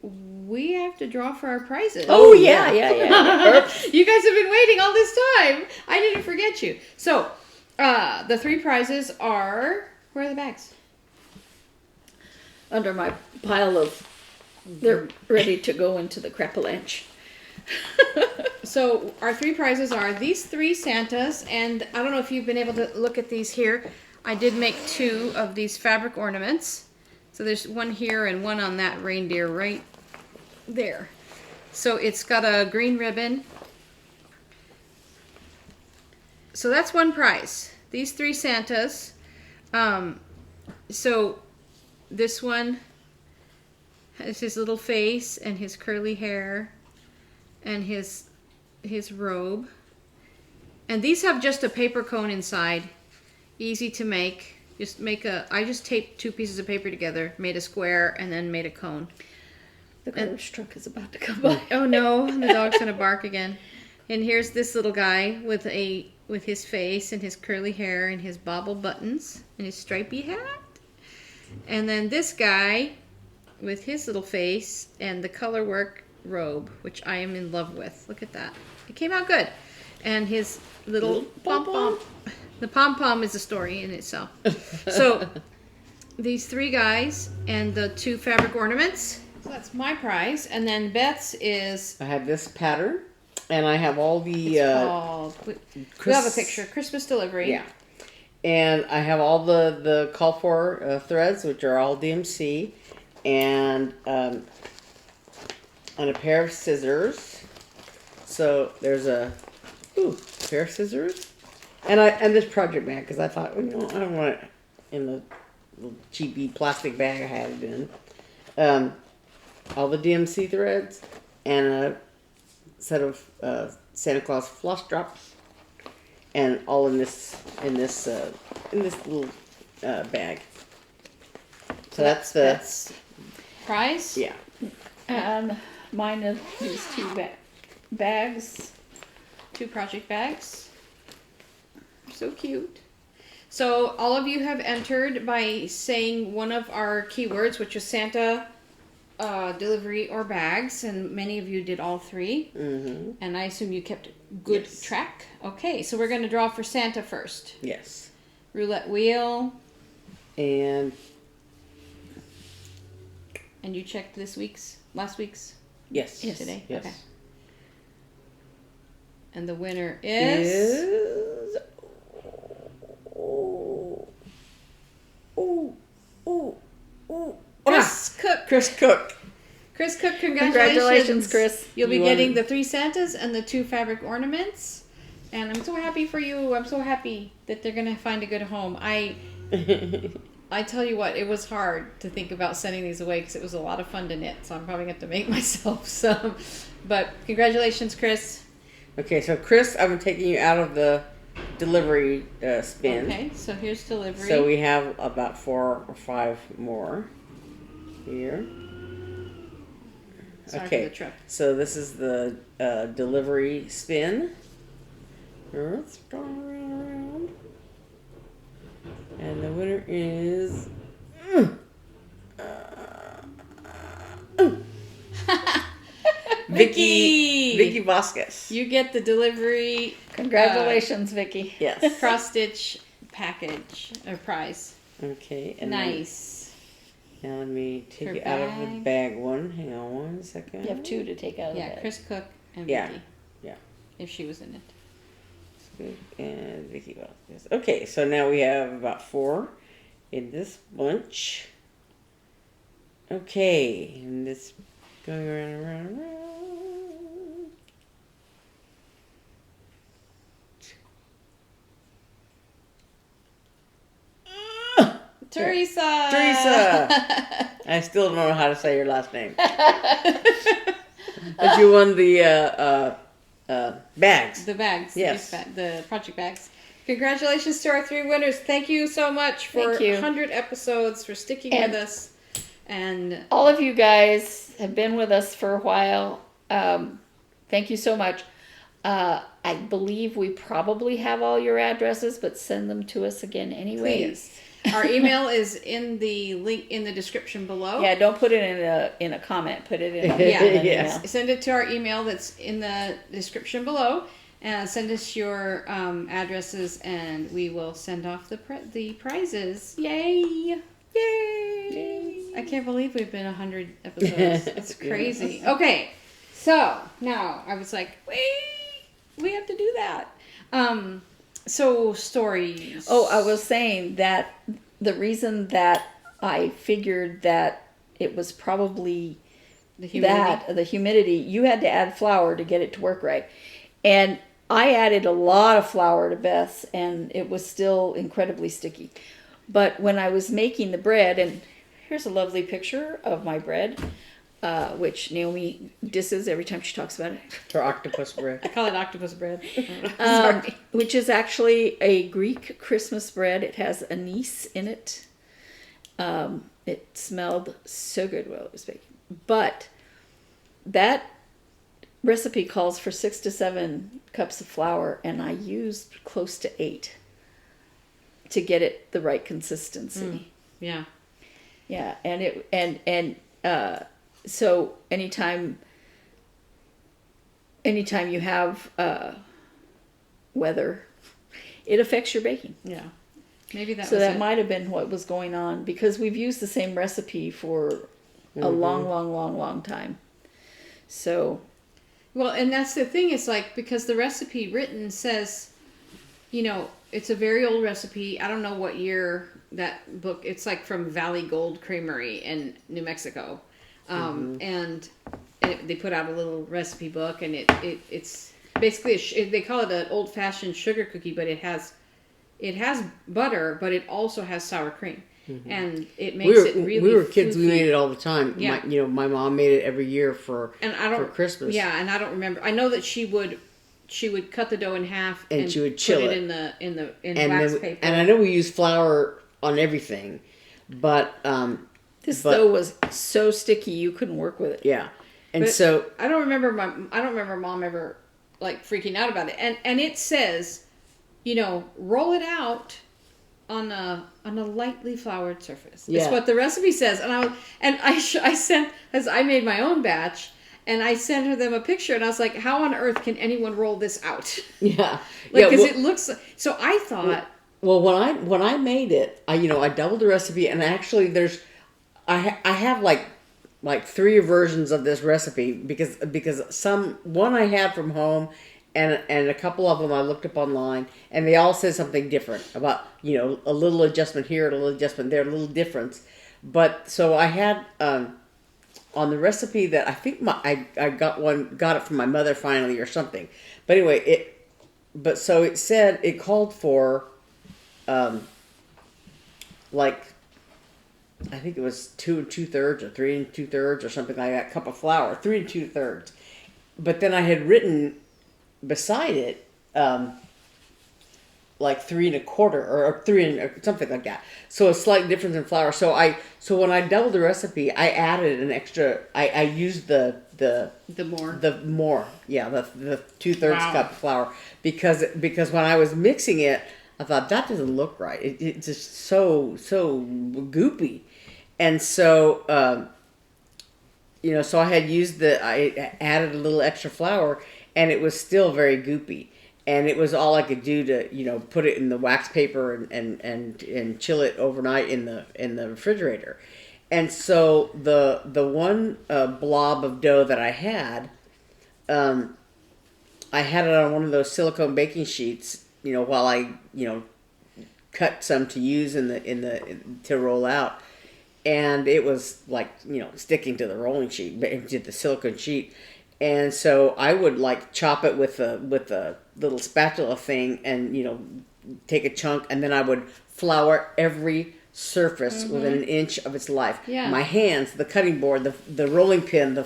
We have to draw for our prizes. oh, yeah. You guys have been waiting all this time. I didn't forget you. So, the 3 prizes are... Where are the bags? Under my pile of... They're ready to go into the crapalanche. So, our 3 prizes are these 3 Santas, and I don't know if you've been able to look at these here. I did make 2 of these fabric ornaments. So there's one here and one on that reindeer right there. So it's got a green ribbon. So that's 1 prize. These 3 Santas. So this one has his little face and his curly hair and his robe. And these have just a paper cone inside. Easy to make. I just taped 2 pieces of paper together, made a square, and then made a cone. The garbage truck is about to come by. Oh no, the dog's gonna bark again. And here's this little guy with his face and his curly hair and his bobble buttons and his stripy hat. And then this guy with his little face and the color work robe, which I am in love with. Look at that. It came out good. And his little pom-pom. The pom-pom is a story in itself. So, these 3 guys and the 2 fabric ornaments. So that's my prize. And then Beth's is... I have this pattern, and I have all the... called... We have a picture. Christmas delivery. Yeah. And I have all the call for threads, which are all DMC, and a pair of scissors. So there's a pair of scissors. And this project bag, because I thought, I don't want it in the little cheapy plastic bag I had it in. All the DMC threads and a set of Santa Claus floss drops, and all in this little bag. So that's prize. Yeah. And mine are these 2 bags. 2 project bags. So cute. So all of you have entered by saying one of our keywords, which is Santa, delivery, or bags, and many of you did all 3. Mm-hmm. And I assume you kept good track. Okay, so we're going to draw for Santa first. Yes. Roulette wheel. And You checked last week's yes. today? Yes. Okay. And the winner is... Chris Cook. Chris Cook. Chris Cook, Congratulations, Chris. You'll be You getting won. the 3 Santas and the 2 fabric ornaments. And I'm so happy for you. I'm so happy that they're going to find a good home. I tell you what, it was hard to think about sending these away because it was a lot of fun to knit. So I'm probably going to have to make myself some. But congratulations, Chris. Okay, so Chris, I'm taking you out of the delivery spin. Okay, so here's delivery. So we have about 4 or 5 more here. Sorry Okay, for the truck. so this is the delivery spin. Let's go around. And the winner is Vicky Vasquez. You get the delivery Congratulations, Vicky. Yes. cross stitch package or prize. Okay. And Nice. Now let me take Her it out of the bag. bag one. Hang on 1 second. You have 2 to take out of Yeah, that. Chris Cook and Yeah, Vicky. yeah. If she was in it. And Vicky Vasquez. Okay, so now we have about 4 in this bunch. Okay, and this going around, around, around. Teresa! Teresa! I still don't know how to say your last name. But you won the bags. The bags. Yes. The project bags. Congratulations to our 3 winners. Thank you so much for Thank you. 100 episodes, for sticking And- with us. And All of you guys have been with us for a while. Thank you so much. I believe we probably have all your addresses, but send them to us again anyway. please. Our email is in the link in the description below. Yeah, don't put it in a comment. Put it in Yeah. an Yes. email. Send it to our email that's in the description below. And send us your addresses, and we will send off the prizes. Yay! Yay! I can't believe we've been 100 episodes. It's crazy. Okay, so now I was like, we have to do that. So stories. Oh, I was saying that the reason that I figured that it was probably the humidity. the humidity, you had to add flour to get it to work right. And I added a lot of flour to Beth's, and it was still incredibly sticky. But when I was making the bread, and here's a lovely picture of my bread, which Naomi disses every time she talks about it. For octopus bread. I call it octopus bread. Which is actually a Greek Christmas bread. It has anise in it. It smelled so good while it was baking. But that recipe calls for 6 to 7 cups of flour, and I used close to 8 to get it the right consistency. Yeah. Yeah, and so anytime you have weather, it affects your baking. Yeah. Maybe that So was that it. might have been what was going on, because we've used the same recipe for a long time. So, Well, and that's the thing. It's like, because the recipe written says, you know, it's a very old recipe. I don't know what year that book. It's like from Valley Gold Creamery in New Mexico, and they put out a little recipe book, and it's basically they call it an old fashioned sugar cookie, but it has butter, but it also has sour cream, and it makes it really. We were kids. We floofy. made it all the time. Yeah. My mom made it every year for Christmas. Yeah, and I don't remember. I know that she would cut the dough in half And she would chill put it. in and wax then paper. and I know we use flour on everything, but this But- dough was so sticky you couldn't work with it. yeah, and But so I don't remember mom ever like freaking out about it. And it says, you know, roll it out on a lightly floured surface. Yeah. That's what the recipe says. And I sent, as I made my own batch, and I sent them a picture, and I was like, how on earth can anyone roll this out? yeah, Like, yeah. because Well, it looks. So I thought. well, when I made it, I doubled the recipe, and actually I have like 3 versions of this recipe because one I had from home, and a couple of them I looked up online, and they all said something different about, you know, a little adjustment here, a little adjustment there, a little difference. But so I had on the recipe that I think I got it from my mother finally or something. But anyway, so it said it called for like, I think it was 2 2/3 or 3 2/3 or something like that, cup of flour, 3 2/3. But then I had written beside it, like 3 1/4 or 3 or something like that. So a slight difference in flour. So when I doubled the recipe, I added an extra. I used the more. the 2/3 Wow. cup of flour because when I was mixing it, I thought that doesn't look right. It's just so goopy, and so so I had used I added a little extra flour, and it was still very goopy. And it was all I could do to, put it in the wax paper and chill it overnight in the refrigerator. And so the one blob of dough that I had it on one of those silicone baking sheets, while I, cut some to use to roll out. And it was like, sticking to the rolling sheet, to the silicone sheet. And so I would like chop it with a little spatula thing and, take a chunk, and then I would flour every surface within an inch of its life. Yeah. My hands, the cutting board, the rolling pin, the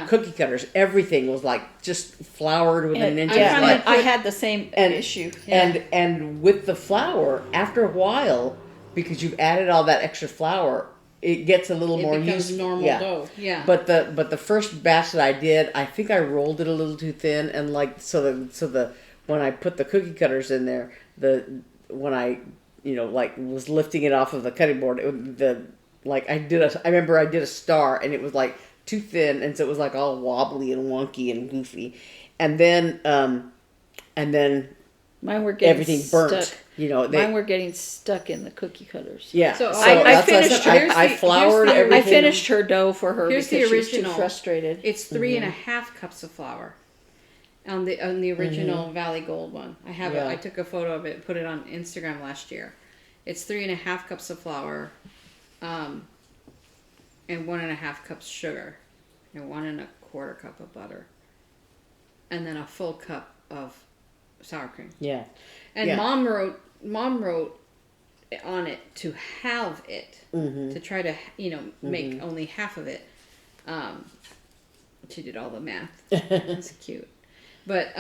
cookie cutters, everything was like just floured within an inch of its life. I had the same issue. And with the flour, after a while, because you've added all that extra flour, it gets a little more becomes used. normal dough. Yeah. But the first batch that I did, I think I rolled it a little too thin, and like when I put the cookie cutters in there, when I was lifting it off of the cutting board, I remember I did a star, and it was like too thin, and so it was like all wobbly and wonky and goofy, and then mine were getting everything burnt. stuck. Mine were getting stuck in the cookie cutters. Yeah. So I that's what finished- said. I floured here's the- everything. I finished her dough for her Here's because the she was too original. frustrated. It's 3 1/2 cups of flour on the original Valley Gold one. I have it. Yeah. I took a photo of it, put it on Instagram last year. It's 3 1/2 cups of flour, and 1 1/2 cups sugar, and 1 1/4 cup of butter, and then a full cup of sour cream. Yeah. And Yeah. Mom wrote on it to halve it, to try to make only half of it. She did all the math. That's cute, but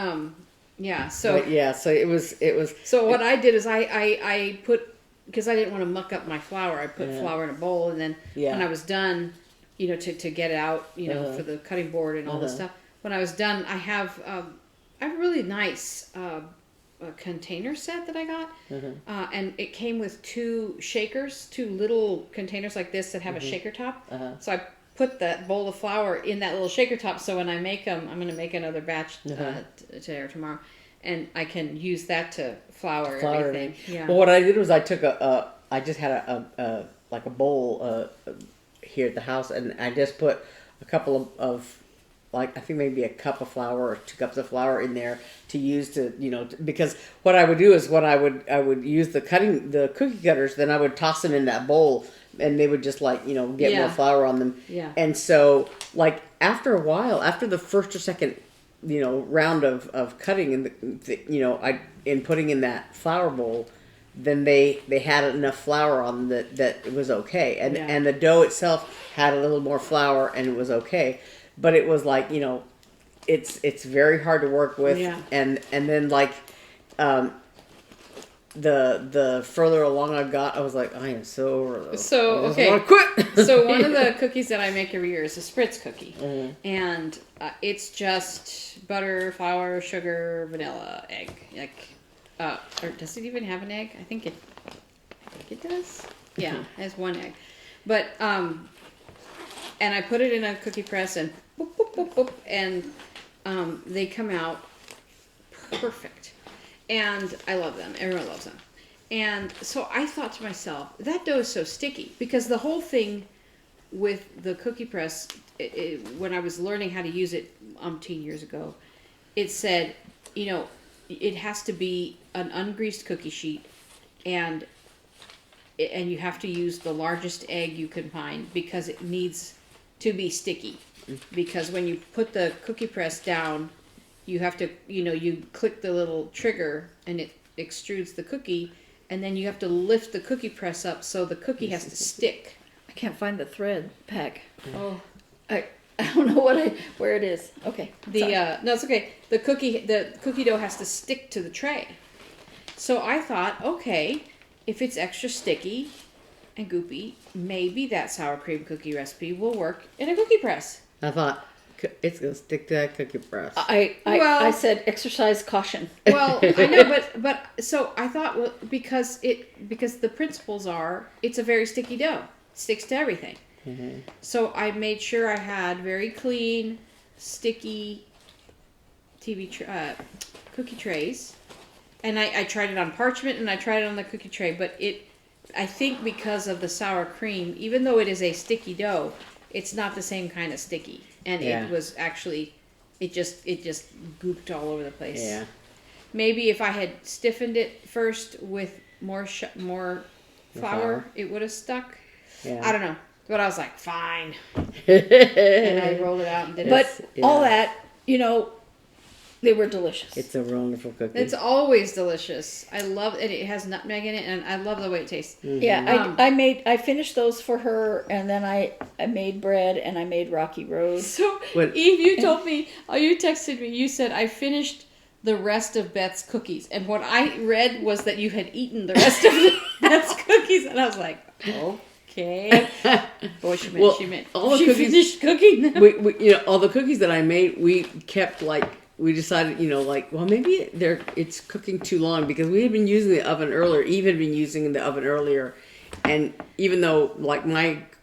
yeah. So So it was. so what I did is I put, because I didn't want to muck up my flour. I put flour in a bowl, and then when I was done, to get it out, for the cutting board and all this stuff. When I was done, I have a really nice a container set that I got, and it came with 2 shakers, 2 little containers like this that have a shaker top. So I put that bowl of flour in that little shaker top. So when I make them, I'm going to make another batch today or tomorrow, and I can use that to flour everything. Yeah. Well, what I did was I took I just had a bowl here at the house, and I just put a couple of I think maybe a cup of flour or 2 cups of flour in there to use because what I would do is when I would use the cookie cutters, then I would toss them in that bowl, and they would just get more flour on them. Yeah. And so after a while, after the first or second round of cutting in putting in that flour bowl, then they had enough flour on them that it was okay, and the dough itself had a little more flour, and it was okay. But it was it's very hard to work with, and then the further along I got, I was like, I am so over this. So I just okay, wanna quit. So one of the cookies that I make every year is a spritz cookie, and it's just butter, flour, sugar, vanilla, egg. Or does it even have an egg? I think it does. Yeah, it has 1 egg, but and I put it in a cookie press and boop, boop, boop, boop, and they come out perfect. And I love them. Everyone loves them. And so I thought to myself, that dough is so sticky, because the whole thing with the cookie press, when I was learning how to use it umpteen years ago, it said, it has to be an ungreased cookie sheet, and you have to use the largest egg you can find, because it needs to be sticky. Because when you put the cookie press down, you have to, you click the little trigger and it extrudes the cookie, and then you have to lift the cookie press up so the cookie has to stick. I can't find the thread pack. Oh, I don't know where it is. Okay. no, it's okay. The cookie dough has to stick to the tray, So I thought, okay, if it's extra sticky and goopy, maybe that sour cream cookie recipe will work in a cookie press. I thought it's gonna stick to that cookie press. I said exercise caution. Well, I know, but so I thought, well, because the principles are, it's a very sticky dough. It sticks to everything. Mm-hmm. So I made sure I had very clean, sticky cookie trays. And I tried it on parchment and I tried it on the cookie tray, but I think because of the sour cream, even though it is a sticky dough, it's not the same kind of sticky. And it was actually, it just gooped all over the place. Yeah. Maybe if I had stiffened it first with more flour, it would have stuck. Yeah. I don't know. But I was like, fine. And I rolled it out and did it. But all that, they were delicious. It's a wonderful cookie. It's always delicious. I love it. It has nutmeg in it, and I love the way it tastes. Mm-hmm. Yeah, I finished those for her, and then I made bread and I made Rocky Road. So, Eve, you told me, you texted me, you said, I finished the rest of Beth's cookies. And what I read was that you had eaten the rest of Beth's cookies. And I was like, okay. Boy, she meant all the she cookies, finished cooking. we all the cookies that I made, we kept we decided, well, maybe it's cooking too long because we had been using the oven earlier. Eve had been using the oven earlier, and even though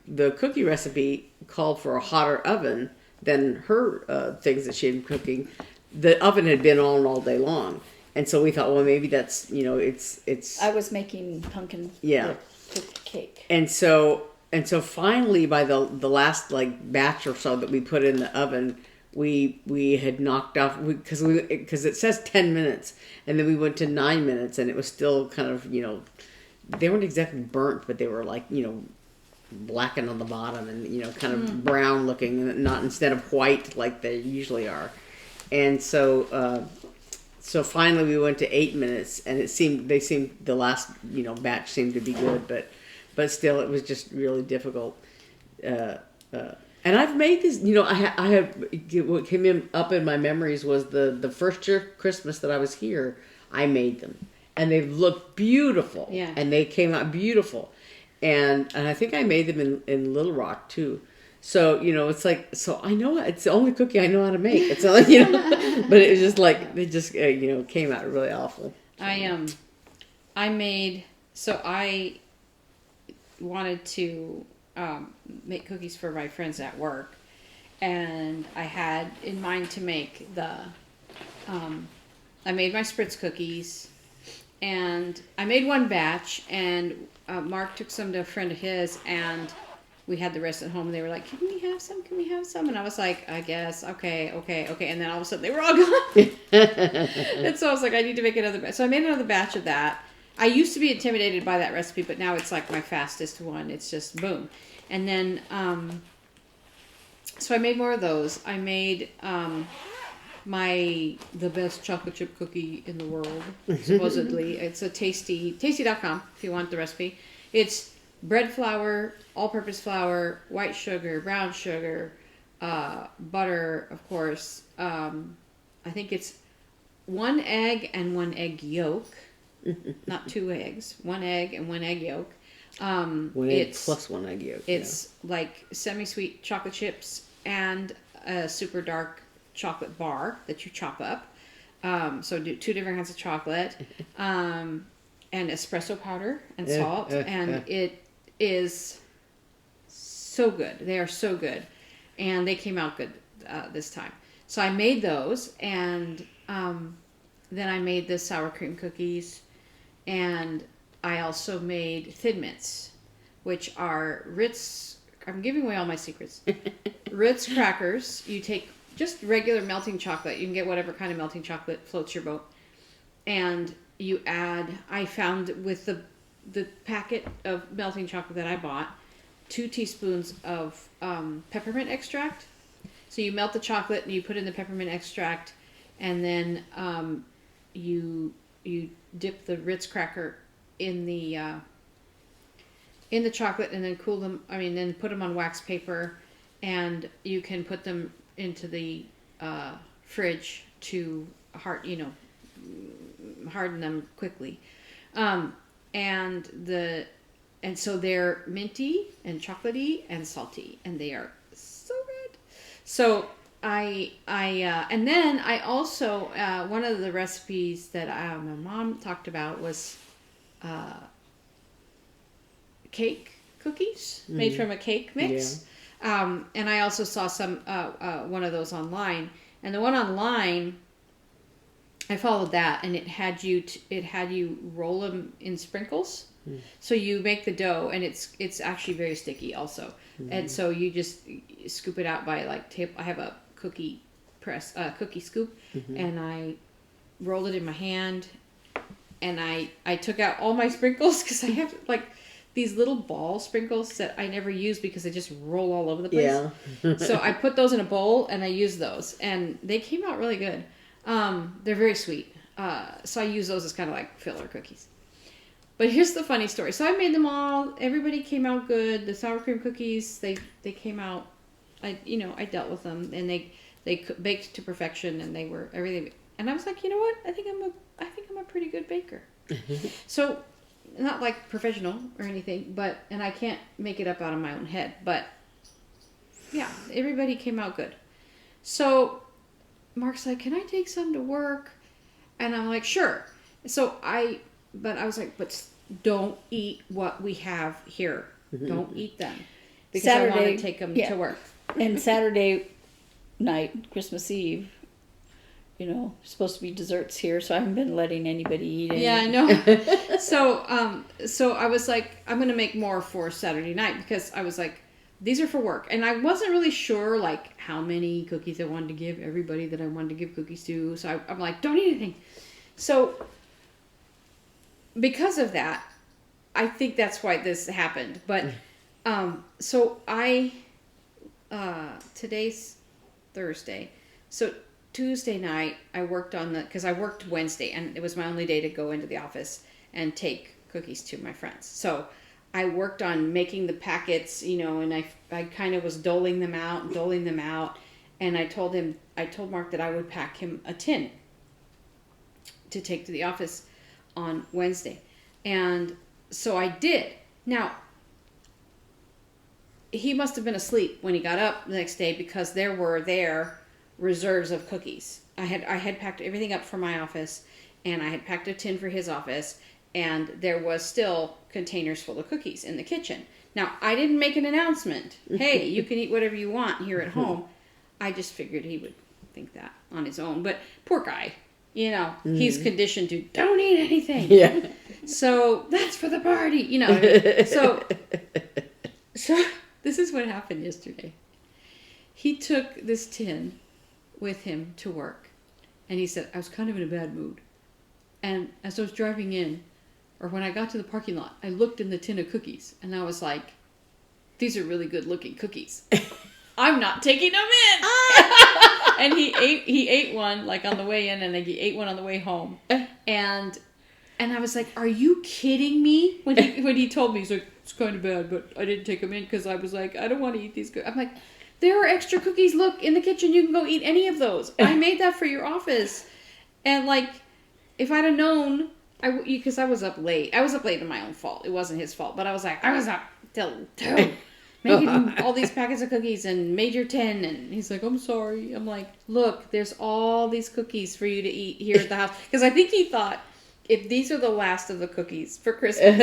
the cookie recipe called for a hotter oven than her things that she had been cooking, the oven had been on all day long, and so we thought, well, maybe that's it's. I was making pumpkin cake, and so finally by the last batch or so that we put in the oven. We had knocked off because it says 10 minutes, and then we went to 9 minutes, and it was still kind of they weren't exactly burnt, but they were blackened on the bottom and kind of brown looking, and not instead of white like they usually are, and so finally we went to 8 minutes, and the last batch seemed to be good, but still it was just really difficult. And I've made this, I have, what came up in my memories was the first year Christmas that I was here, I made them. And they looked beautiful. Yeah. And they came out beautiful. And I think I made them in Little Rock, too. So, so I know, it's the only cookie I know how to make. It's not but it was just it just, came out really awful. I wanted to make cookies for my friends at work, and I had in mind to make I made my spritz cookies, and I made one batch, and Mark took some to a friend of his, and we had the rest at home, and they were like, can we have some? And I was like, I guess, okay, and then all of a sudden they were all gone. And so I was like, I need to make another batch. So I made another batch of that. I used to be intimidated by that recipe, but now it's my fastest one. It's just boom. And then, so I made more of those. I made the best chocolate chip cookie in the world, supposedly. It's a tasty.com if you want the recipe. It's bread flour, all-purpose flour, white sugar, brown sugar, butter, of course. I think it's 1 egg and 1 egg yolk. Not 2 eggs. 1 egg and 1 egg yolk. 1 egg plus 1 egg yolk. It's semi-sweet chocolate chips and a super dark chocolate bar that you chop up. So do 2 different kinds of chocolate, and espresso powder and salt, and it is so good. They are so good, and they came out good this time. So I made those, and then I made the sour cream cookies. And I also made Thin Mints, which are Ritz. I'm giving away all my secrets. Ritz crackers. You take just regular melting chocolate. You can get whatever kind of melting chocolate floats your boat. And you add, I found with the packet of melting chocolate that I bought, 2 teaspoons of peppermint extract. So you melt the chocolate and you put in the peppermint extract, and then you dip the Ritz cracker in the chocolate, and then then put them on wax paper, and you can put them into the fridge to harden them quickly. And so they're minty and chocolatey and salty, and they are so good. So and then I also, one of the recipes that my mom talked about was cake cookies made from a cake mix. Yeah. And I also saw one of those online, and the one online, I followed that, and it had you roll them in sprinkles. So you make the dough, and it's actually very sticky also. And so you just scoop it out by like tape. I have a cookie scoop, and I rolled it in my hand, and I took out all my sprinkles because I have like these little ball sprinkles that I never use because they just roll all over the place. Yeah. So I put those in a bowl and I used those, and they came out really good. They're very sweet. So I use those as kind of like filler cookies. But here's the funny story. So I made them all. Everybody came out good. The sour cream cookies, they came out. I dealt with them, and they baked to perfection, and they were everything. And I was like, you know what? I think I'm a pretty good baker. So, not like professional or anything, and I can't make it up out of my own head. But yeah, everybody came out good. So Mark's like, "Can I take some to work?" And I'm like, "Sure." So I was like, "But don't eat what we have here. Don't eat them because Saturday, I want to take them to work." And Saturday night, Christmas Eve, supposed to be desserts here, so I haven't been letting anybody eat any. Yeah, I know. So I was like, I'm going to make more for Saturday night because I was like, these are for work. And I wasn't really sure, like, how many cookies I wanted to give everybody that I wanted to give cookies to. So I'm like, don't eat anything. So because of that, I think that's why this happened. But so today's Thursday. So Tuesday night, I worked on because I worked Wednesday, and it was my only day to go into the office and take cookies to my friends. So I worked on making the packets, and I kind of was doling them out, and I told Mark that I would pack him a tin to take to the office on Wednesday. And so I did. Now, he must have been asleep when he got up the next day because there were reserves of cookies. I had packed everything up for my office, and I had packed a tin for his office, and there was still containers full of cookies in the kitchen. Now, I didn't make an announcement. Hey, you can eat whatever you want here at home. I just figured he would think that on his own. But poor guy, he's conditioned to don't eat anything. Yeah. So that's for the party, So this is what happened yesterday. He took this tin with him to work, and he said, I was kind of in a bad mood. And as I was driving in, or when I got to the parking lot, I looked in the tin of cookies, and I was like, these are really good looking cookies. I'm not taking them in. And he ate one like on the way in, and he ate one on the way home. And I was like, are you kidding me? When he told me, he's like, it's kind of bad, but I didn't take them in because I was like, I don't want to eat these cookies. I'm like, there are extra cookies. Look, in the kitchen, you can go eat any of those. I made that for your office. And like, if I'd have known, because I was up late. I was up late in my own fault. It wasn't his fault. But I was like, I was up till 2, making all these packets of cookies and made your 10. And he's like, I'm sorry. I'm like, look, there's all these cookies for you to eat here at the house. Because I think he thought, if these are the last of the cookies for Christmas,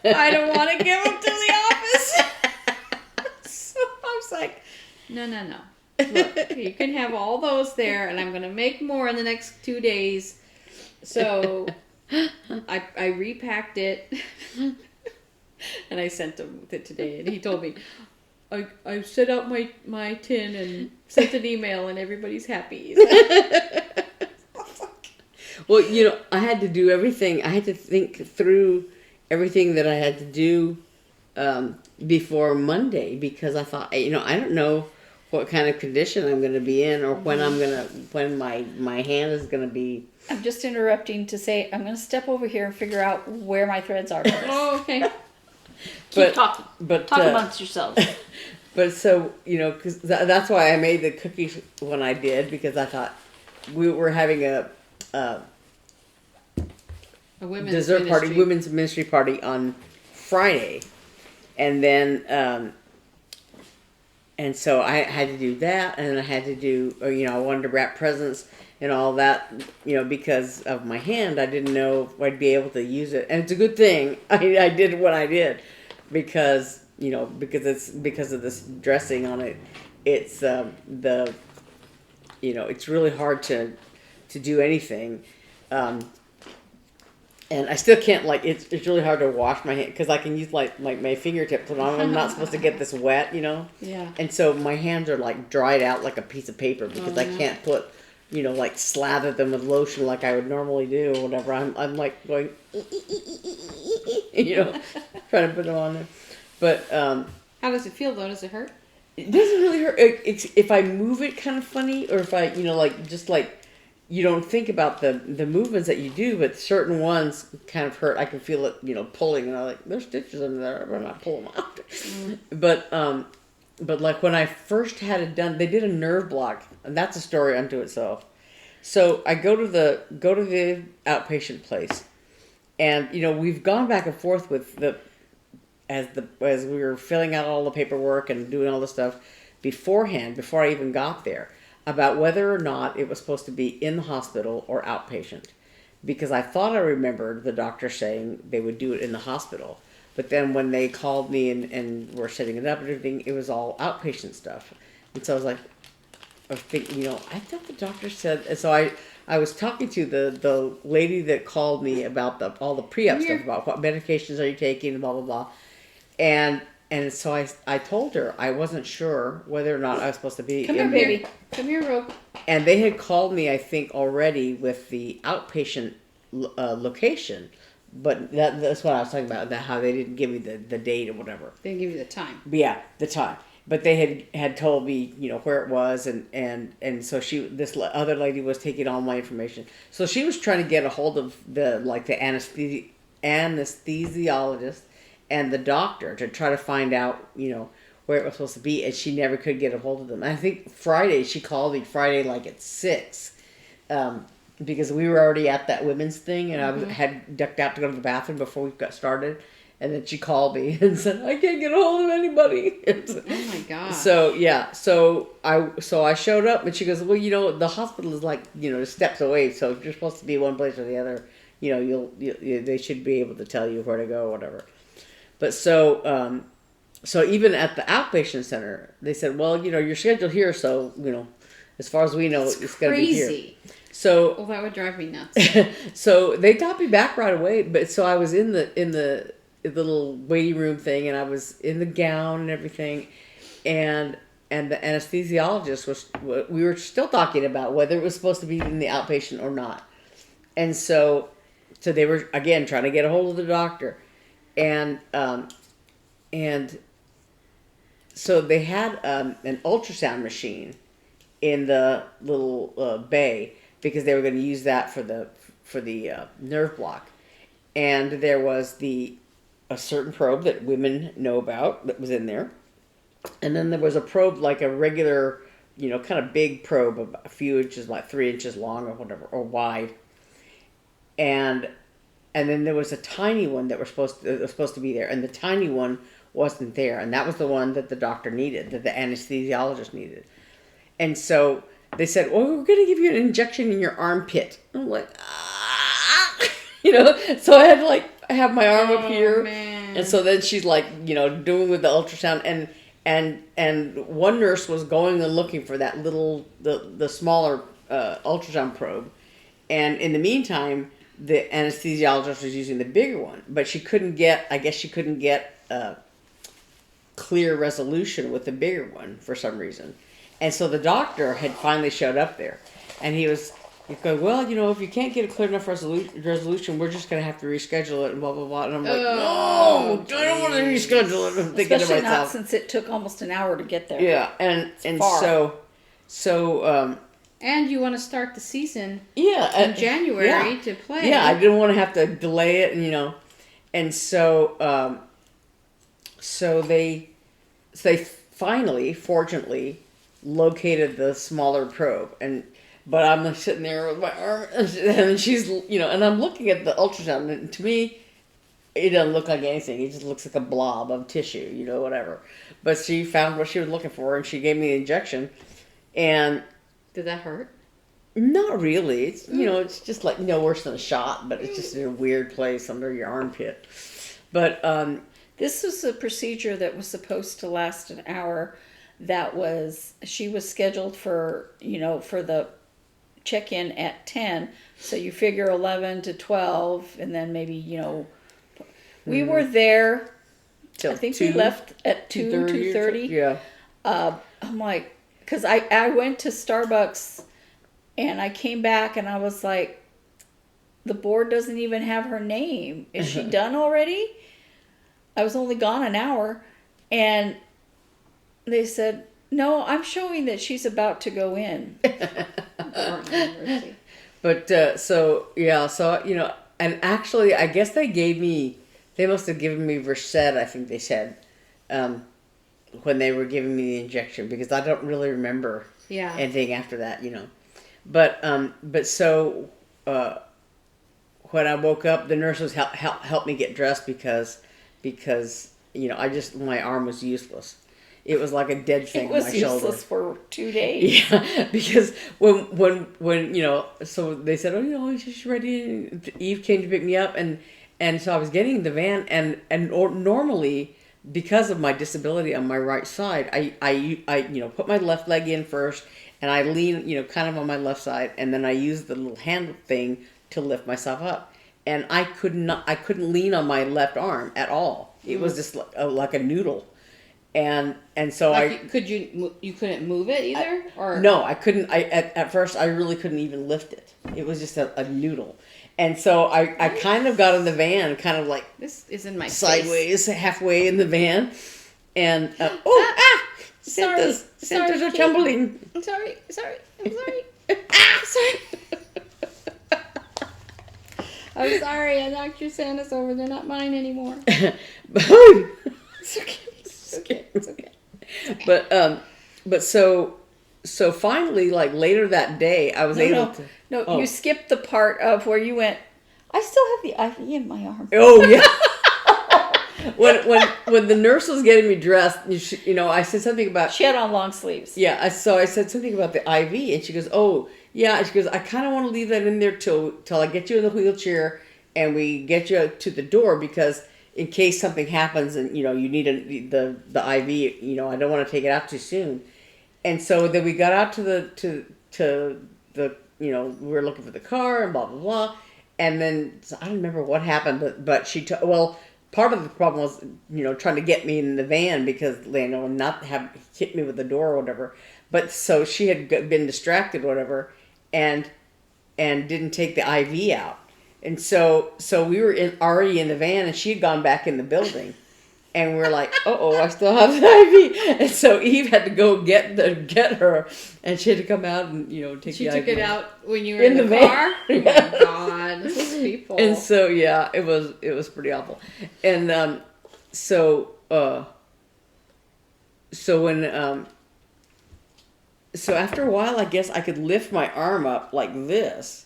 I don't want to give them to the office. So I was like, no. Look, you can have all those there, and I'm going to make more in the next 2 days. So I repacked it, and I sent him with it today. And he told me, I set out my tin and sent an email, and everybody's happy. Well, I had to do everything. I had to think through everything that I had to do before Monday because I thought, I don't know what kind of condition I'm going to be in or when my hand is going to be. I'm just interrupting to say I'm going to step over here and figure out where my threads are. Oh, okay. Keep talking. Talk amongst yourselves. But so, because that's why I made the cookies when I did because I thought we were having A women's dessert party, ministry. women's ministry party on Friday, and then and so I had to do that, and I had to do I wanted to wrap presents and all that, because of my hand. I didn't know if I'd be able to use it, and it's a good thing I did what I did, because because of this dressing on it. It's it's really hard to do anything. And I still can't, it's really hard to wash my hand, because I can use like my fingertips, and I'm not supposed to get this wet, Yeah. And so my hands are dried out like a piece of paper, because I can't put, slather them with lotion like I would normally do or whatever. I'm like going, trying to put them on there. But, How does it feel though? Does it hurt? it doesn't really hurt. If I move it kind of funny, or if I, you don't think about the movements that you do, but certain ones kind of hurt. I can feel it, pulling, and I'm like, there's stitches in there, but I'm not pulling them out. But like when I first had it done, they did a nerve block, and that's a story unto itself. So I go to the outpatient place, and we've gone back and forth with as we were filling out all the paperwork and doing all the stuff beforehand, before I even got there, about whether or not it was supposed to be in the hospital or outpatient. Because I thought I remembered the doctor saying they would do it in the hospital. But then when they called me and were setting it up and everything, it was all outpatient stuff. And so I was like, I was thinking, I thought the doctor said... And so I was talking to the lady that called me about all the pre-op stuff, about what medications are you taking, and blah, blah, blah. And so I told her I wasn't sure whether or not I was supposed to be Come in here, there. baby. Come here, Rope. And they had called me, I think, already with the outpatient location. But that's what I was talking about, that how they didn't give me the date or whatever. They give you the time. But yeah, the time. But they had told me, where it was, and so this other lady was taking all my information. So she was trying to get a hold of the anesthesiologist and the doctor to try to find out, where it was supposed to be, and she never could get a hold of them. I think Friday, she called me Friday at 6, because we were already at that women's thing, and I had ducked out to go to the bathroom before we got started, and then she called me and said, I can't get a hold of anybody. Oh my God. So yeah, so I showed up, and she goes, well, the hospital is steps away, so if you're supposed to be one place or the other, they should be able to tell you where to go or whatever. But so even at the outpatient center, they said, well, you're scheduled here, so, as far as we know, it's going to be here. Crazy. So, well, that would drive me nuts. So they got me back right away. But so I was in the little waiting room thing, and I was in the gown and everything, and the anesthesiologist we were still talking about whether it was supposed to be in the outpatient or not. And so they were again trying to get a hold of the doctor. And so they had an ultrasound machine in the little bay, because they were going to use that for the nerve block. And there was a certain probe that women know about that was in there, and then there was a probe like a regular, kind of big probe of a few inches, like 3 inches long or whatever, or wide, and then there was a tiny one that was supposed to be there, and the tiny one wasn't there, and that was the one that the doctor needed, that the anesthesiologist needed. And so they said, well, we're going to give you an injection in your armpit. I'm like, so I had to have my arm up here. Man. And so then she's doing with the ultrasound, and one nurse was going and looking for that little, the smaller ultrasound probe. And in the meantime, the anesthesiologist was using the bigger one, but she couldn't get clear resolution with the bigger one for some reason. And so the doctor had finally showed up there, and he's going, well, if you can't get a clear enough resolution, we're just going to have to reschedule it and blah, blah, blah. And I'm like, no, I don't want to reschedule it. I'm thinking Especially to myself. not since it took almost an hour to get there. Yeah, and far. so and you want to start the season in January to play. Yeah, I didn't want to have to delay it, and so they finally, fortunately, located the smaller probe, and But I'm like sitting there with my arm, and she's, and I'm looking at the ultrasound, and to me, it doesn't look like anything. It just looks like a blob of tissue, whatever. But she found what she was looking for, and she gave me the injection. And Did that hurt? not really. It's, it's just like no worse than a shot, but it's just in a weird place under your armpit. But This was a procedure that was supposed to last an hour. She was scheduled for the check-in at 10. So you figure 11 to 12, and then maybe, we were there. till I think 2, we left at 2:30. Yeah. I'm like, because I went to Starbucks and I came back and I was like, the board doesn't even have her name. Is she done already? I was only gone an hour. And they said, no, I'm showing that she's about to go in. But, and actually, I guess they must have given me Versed, I think they said, when they were giving me the injection, because I don't really remember anything after that, But so, when I woke up, the nurses helped me get dressed because, my arm was useless. It was like a dead thing on my shoulder. It was useless for 2 days. Yeah, because when so they said, she's ready. Eve came to pick me up, and so I was getting in the van, and normally, because of my disability on my right side, I put my left leg in first, and I lean, kind of on my left side, and then I use the little hand thing to lift myself up. And I couldn't lean on my left arm at all. It was just like a noodle. And so you couldn't move it either? No, I couldn't. At first I really couldn't even lift it. It was just a noodle. And so I kind of got in the van, kind of like This is in my sideways, halfway in the van, and Santa's are tumbling. I'm sorry. Sorry. Sorry. I'm sorry. I knocked your Santas over. They're not mine anymore. It's okay. It's okay. But so finally, like later that day, I was able to. No, you skipped the part of where you went, I still have the IV in my arm. Oh yeah. when the nurse was getting me dressed, I said something about. She had on long sleeves. Yeah, so I said something about the IV, and she goes, "Oh yeah," and she goes, "I kind of want to leave that in there till I get you in the wheelchair and we get you to the door, because in case something happens and you need the IV, I don't want to take it out too soon." And so then we got out to the we were looking for the car and blah blah blah, and then so I don't remember what happened, but she part of the problem was trying to get me in the van because not have hit me with the door or whatever. But so she had been distracted or whatever, and didn't take the IV out. And so we were already in the van, and she had gone back in the building, and we're like, I still have the IV. And so Eve had to go get her, and she had to come out and take She the IV. took it out when you were in the car. Yes. Oh my God, those people. And so it was pretty awful. And so after a while, I guess I could lift my arm up like this.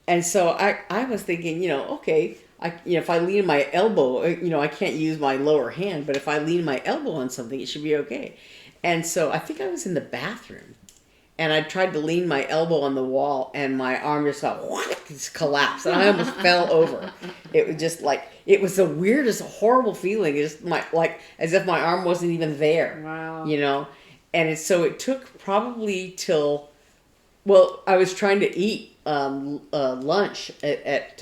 And so I was thinking, okay, if I lean my elbow, I can't use my lower hand, but if I lean my elbow on something, it should be okay. And so I think I was in the bathroom, and I tried to lean my elbow on the wall, and my arm just collapsed, and I almost fell over. It was just it was the weirdest, horrible feeling. It's like as if my arm wasn't even there. Wow. And so it took probably till, I was trying to eat lunch at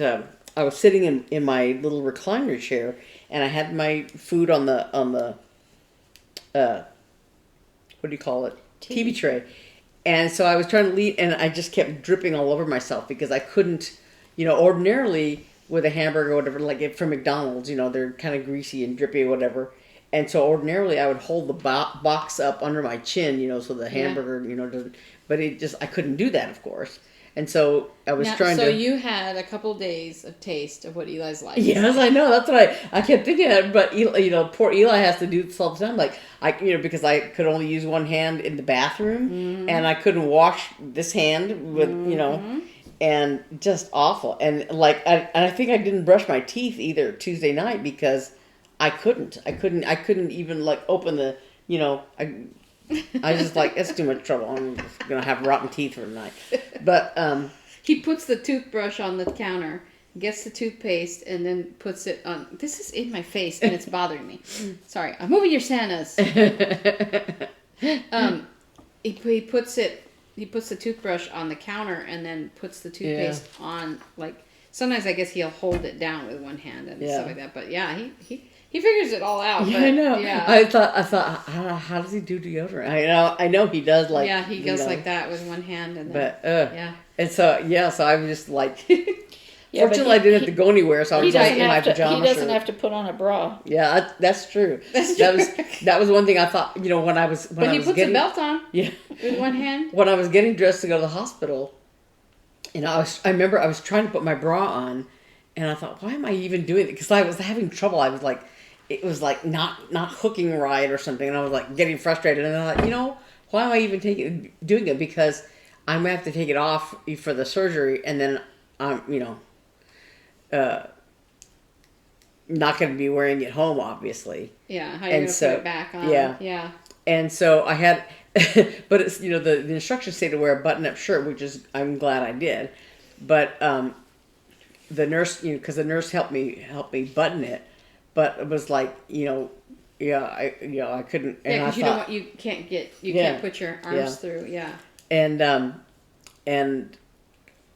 I was sitting in my little recliner chair, and I had my food on the what do you call it? TV tray. And so I was trying to eat, and I just kept dripping all over myself because I couldn't, ordinarily with a hamburger or whatever, like from McDonald's, they're kind of greasy and drippy or whatever. And so ordinarily I would hold the box up under my chin, so the hamburger, doesn't, but I couldn't do that, of course. And so I was trying so to. you had a couple days of taste of what Eli's like. Yes, I know. That's what I kept thinking of. But poor Eli has to do this all the time. Like because I could only use one hand in the bathroom, and I couldn't wash this hand with and just awful. And I think I didn't brush my teeth either Tuesday night because I couldn't even open the I was just like, it's too much trouble. I'm just gonna have rotten teeth for tonight. But he puts the toothbrush on the counter, gets the toothpaste, and then puts it on. This is in my face, and it's bothering me. Sorry, I'm moving your Santas. He puts the toothbrush on the counter, and then puts the toothpaste on. Sometimes I guess he'll hold it down with one hand and stuff like that. But yeah, he figures it all out. Yeah, but, I know. Yeah. I thought, how does he do deodorant? I know he does he goes like that with one hand, and then, but and so I was just like, Yeah, fortunately I didn't have to go anywhere, so I was like in my pajamas. He doesn't have to put on a bra. Yeah, that's true. That was one thing I thought. When I was he puts a belt on. Yeah, with one hand. When I was getting dressed to go to the hospital, I remember I was trying to put my bra on, and I thought, why am I even doing it? Because I was having trouble. I was like. It was not hooking right or something, and I was like getting frustrated. And I thought, why am I even doing it? Because I'm gonna have to take it off for the surgery, and then I'm not gonna be wearing it home, obviously. Yeah, how are you gonna put it back on? Yeah. And so I had, but it's the instructions say to wear a button-up shirt, which is I'm glad I did, but the nurse, because the nurse helped me button it. But it was like, I couldn't. Yeah, because you can't put your arms through. Yeah. And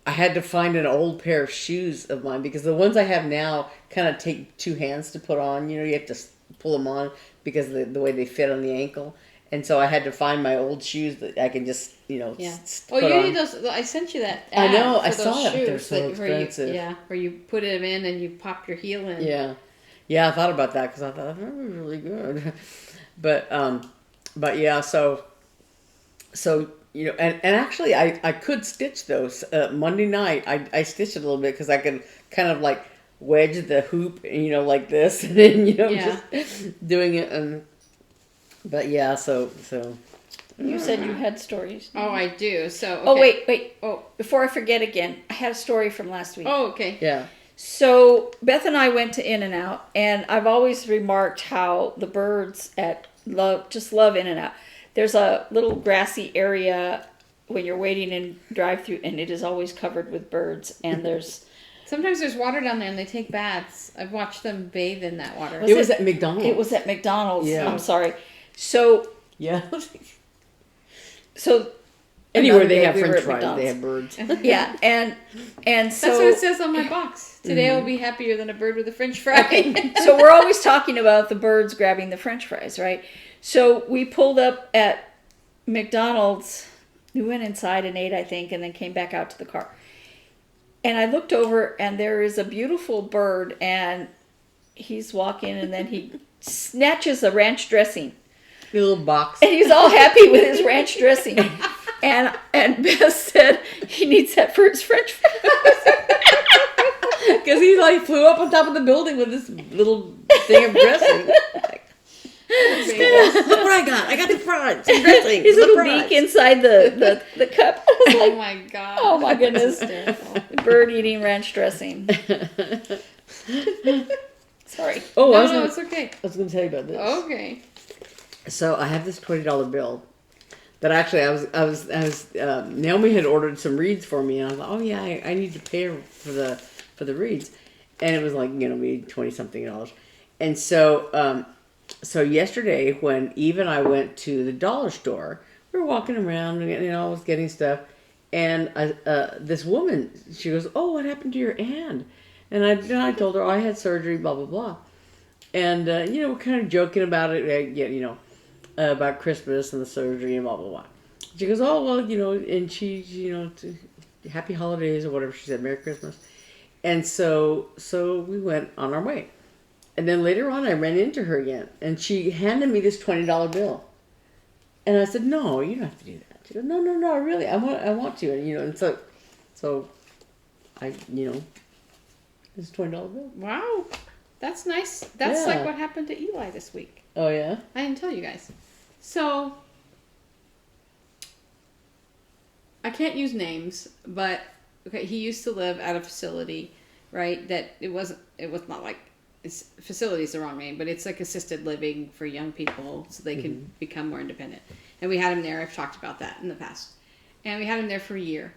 I had to find an old pair of shoes of mine because the ones I have now kind of take two hands to put on. You have to pull them on because of the way they fit on the ankle. And so I had to find my old shoes that I can just, Yeah. put you on. need those. I sent you that. I know. Ad I for saw those that. They're shoes so expensive. where you put them in and you pop your heel in. Yeah. Yeah, I thought about that because I thought that was really good. But yeah, so and actually I could stitch those. Monday night I stitched a little bit because I could kind of wedge the hoop, like this, and then just doing it. But yeah, so. You said you had stories. Oh, I do. So. Okay. Oh wait. Oh, before I forget again, I had a story from last week. Oh, okay. Yeah. So Beth and I went to In-N-Out, and I've always remarked how the birds just love In-N-Out. There's a little grassy area when you're waiting in drive-through, and it is always covered with birds. And sometimes there's water down there, and they take baths. I've watched them bathe in that water. It was at McDonald's. It was at McDonald's. Yeah. I'm sorry. So yeah. So. Anywhere they day have we were French at fries, McDonald's. they have birds. Yeah, and so that's what it says on my box. Today I'll be happier than a bird with a French fry. So we're always talking about the birds grabbing the French fries, right? So we pulled up at McDonald's. We went inside and ate, I think, and then came back out to the car. And I looked over, and there is a beautiful bird, and he's walking, and then he snatches a ranch dressing. The little box. And he's all happy with his ranch dressing. And Beth said he needs that for his French fries. Because he flew up on top of the building with this little thing of dressing. Look what I got! I got the fries, some dressing. His little beak inside the cup. Oh my god! Oh my goodness! Bird eating ranch dressing. Sorry. Oh, no, it's okay. I was going to tell you about this. Okay. So I have this $20 bill that actually I was Naomi had ordered some reeds for me, and I was like, oh yeah, I need to pay her for the reeds, and it was maybe $20-something. And so yesterday when Eve and I went to the dollar store, we were walking around and I was getting stuff, and this woman, she goes, oh, what happened to your hand? And I told her, oh, I had surgery, blah blah blah, and we're kind of joking about it, about Christmas and the surgery and blah blah blah. She goes, oh well, and she, happy holidays or whatever she said, Merry Christmas. And so we went on our way. And then later on I ran into her again, and she handed me this $20 bill. And I said, no, you don't have to do that. She goes, no, really, I want to. And, and So, it's $20 bill. Wow. That's nice. That's Yeah. like what happened to Eli this week. Oh, yeah? I didn't tell you guys. So, I can't use names, but okay, he used to live at a facility, right? That it was not like facility is the wrong name, but it's like assisted living for young people so they can become more independent. And we had him there. I've talked about that in the past. And we had him there for a year.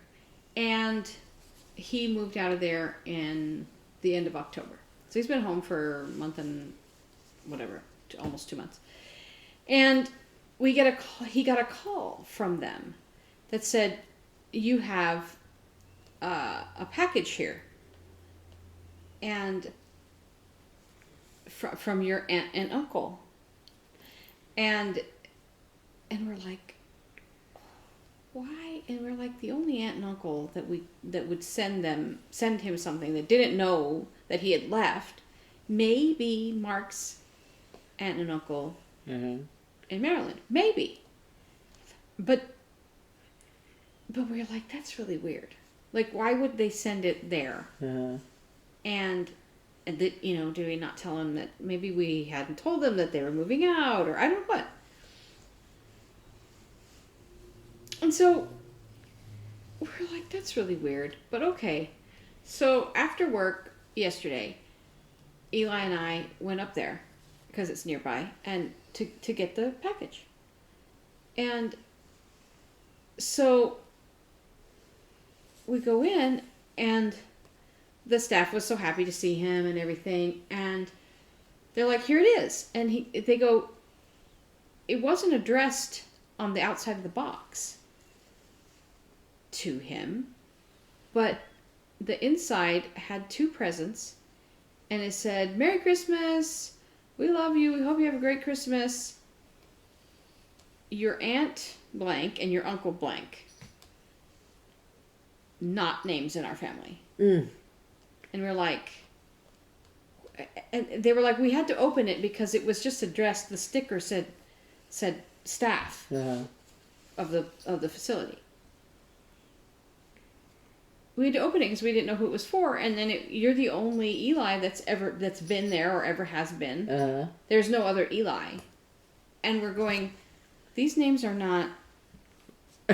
And he moved out of there in the end of October. So he's been home for a month and whatever, almost 2 months. And he got a call from them that said, you have a package here. And from your aunt and uncle. And we're like, why? And we're like, the only aunt and uncle that would send him something that didn't know that he had left, maybe Mark's aunt and uncle in Maryland, maybe. But we're like, that's really weird. Like, why would they send it there? And that, do we not tell him that maybe we hadn't told them that they were moving out, or I don't know what. And so we're like, that's really weird, but okay. So after work yesterday, Eli and I went up there because it's nearby and to get the package. And so we go in, and the staff was so happy to see him and everything, and they're like, here it is. And they go, it wasn't addressed on the outside of the box to him, but the inside had 2 presents, and it said, Merry Christmas, we love you, we hope you have a great Christmas, your aunt blank and your uncle blank. Not names in our family. And we're like, and they were like, we had to open it because it was just addressed, the sticker said staff of the facility. We had to open it because we didn't know who it was for, and then you're the only Eli that's been there or ever has been. There's no other Eli, and we're going, these names are not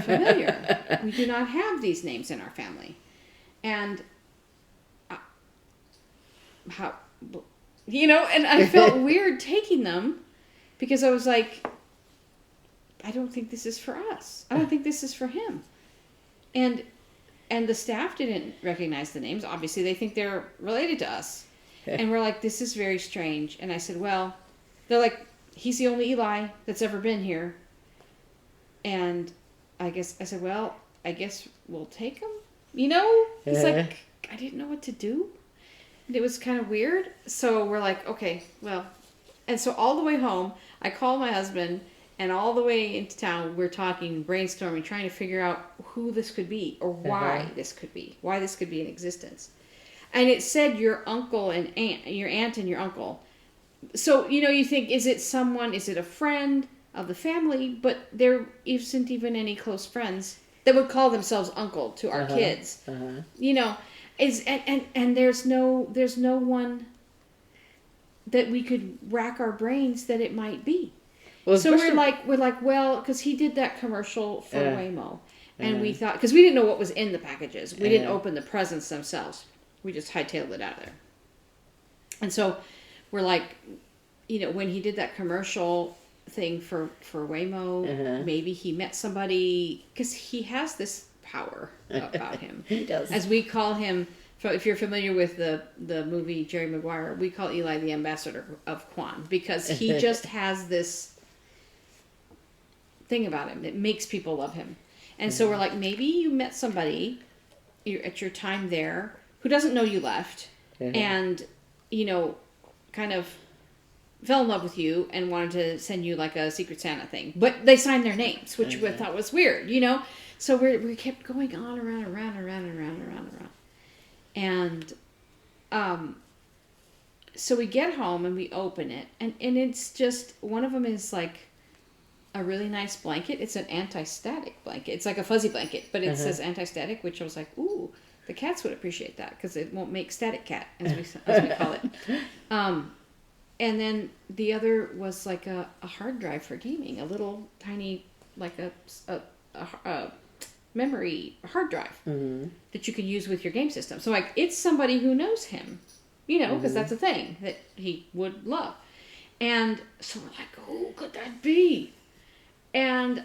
familiar. We do not have these names in our family, and how, and I felt weird taking them because I was like, I don't think this is for us. I don't think this is for him, and the staff didn't recognize the names. Obviously, they think they're related to us. And we're like, this is very strange. And I said, well, they're like, he's the only Eli that's ever been here. And I said, well, I guess we'll take him. It's like, I didn't know what to do. And it was kind of weird. So we're like, okay, well. And so all the way home, I called my husband. And all the way into town, we're talking, brainstorming, trying to figure out who this could be or why this could be in existence. And it said your uncle and aunt, your aunt and your uncle. So, you think, is it a friend of the family? But there isn't even any close friends that would call themselves uncle to our kids. And there's no one that we could rack our brains that it might be. Well, so we're like, well, because he did that commercial for Waymo, and we thought, because we didn't know what was in the packages, we didn't open the presents themselves, we just hightailed it out of there. And so we're like, when he did that commercial thing for Waymo, maybe he met somebody, because he has this power about him. He does, as we call him. If you're familiar with the movie Jerry Maguire, we call Eli the ambassador of Quan, because he just has this thing about him that makes people love him. And so we're like, maybe you met somebody at your time there who doesn't know you left and, kind of fell in love with you and wanted to send you like a Secret Santa thing. But they signed their names, which we thought was weird, So we kept going on around. And so we get home and we open it. And it's just, one of them is like a really nice blanket. It's an anti-static blanket. It's like a fuzzy blanket, but it says anti-static, which I was like, ooh, the cats would appreciate that because it won't make static cat, as we call it. And then the other was like a hard drive for gaming, a little tiny, like a memory hard drive that you can use with your game system. So like, it's somebody who knows him, you know, because that's a thing that he would love. And so we're like, who could that be? And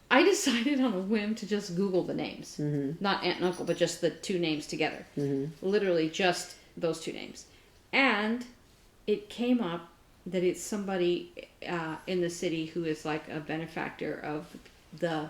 I decided on a whim to just Google the names. Not aunt and uncle, but just the two names together. Literally just those two names. And it came up that it's somebody in the city who is like a benefactor of the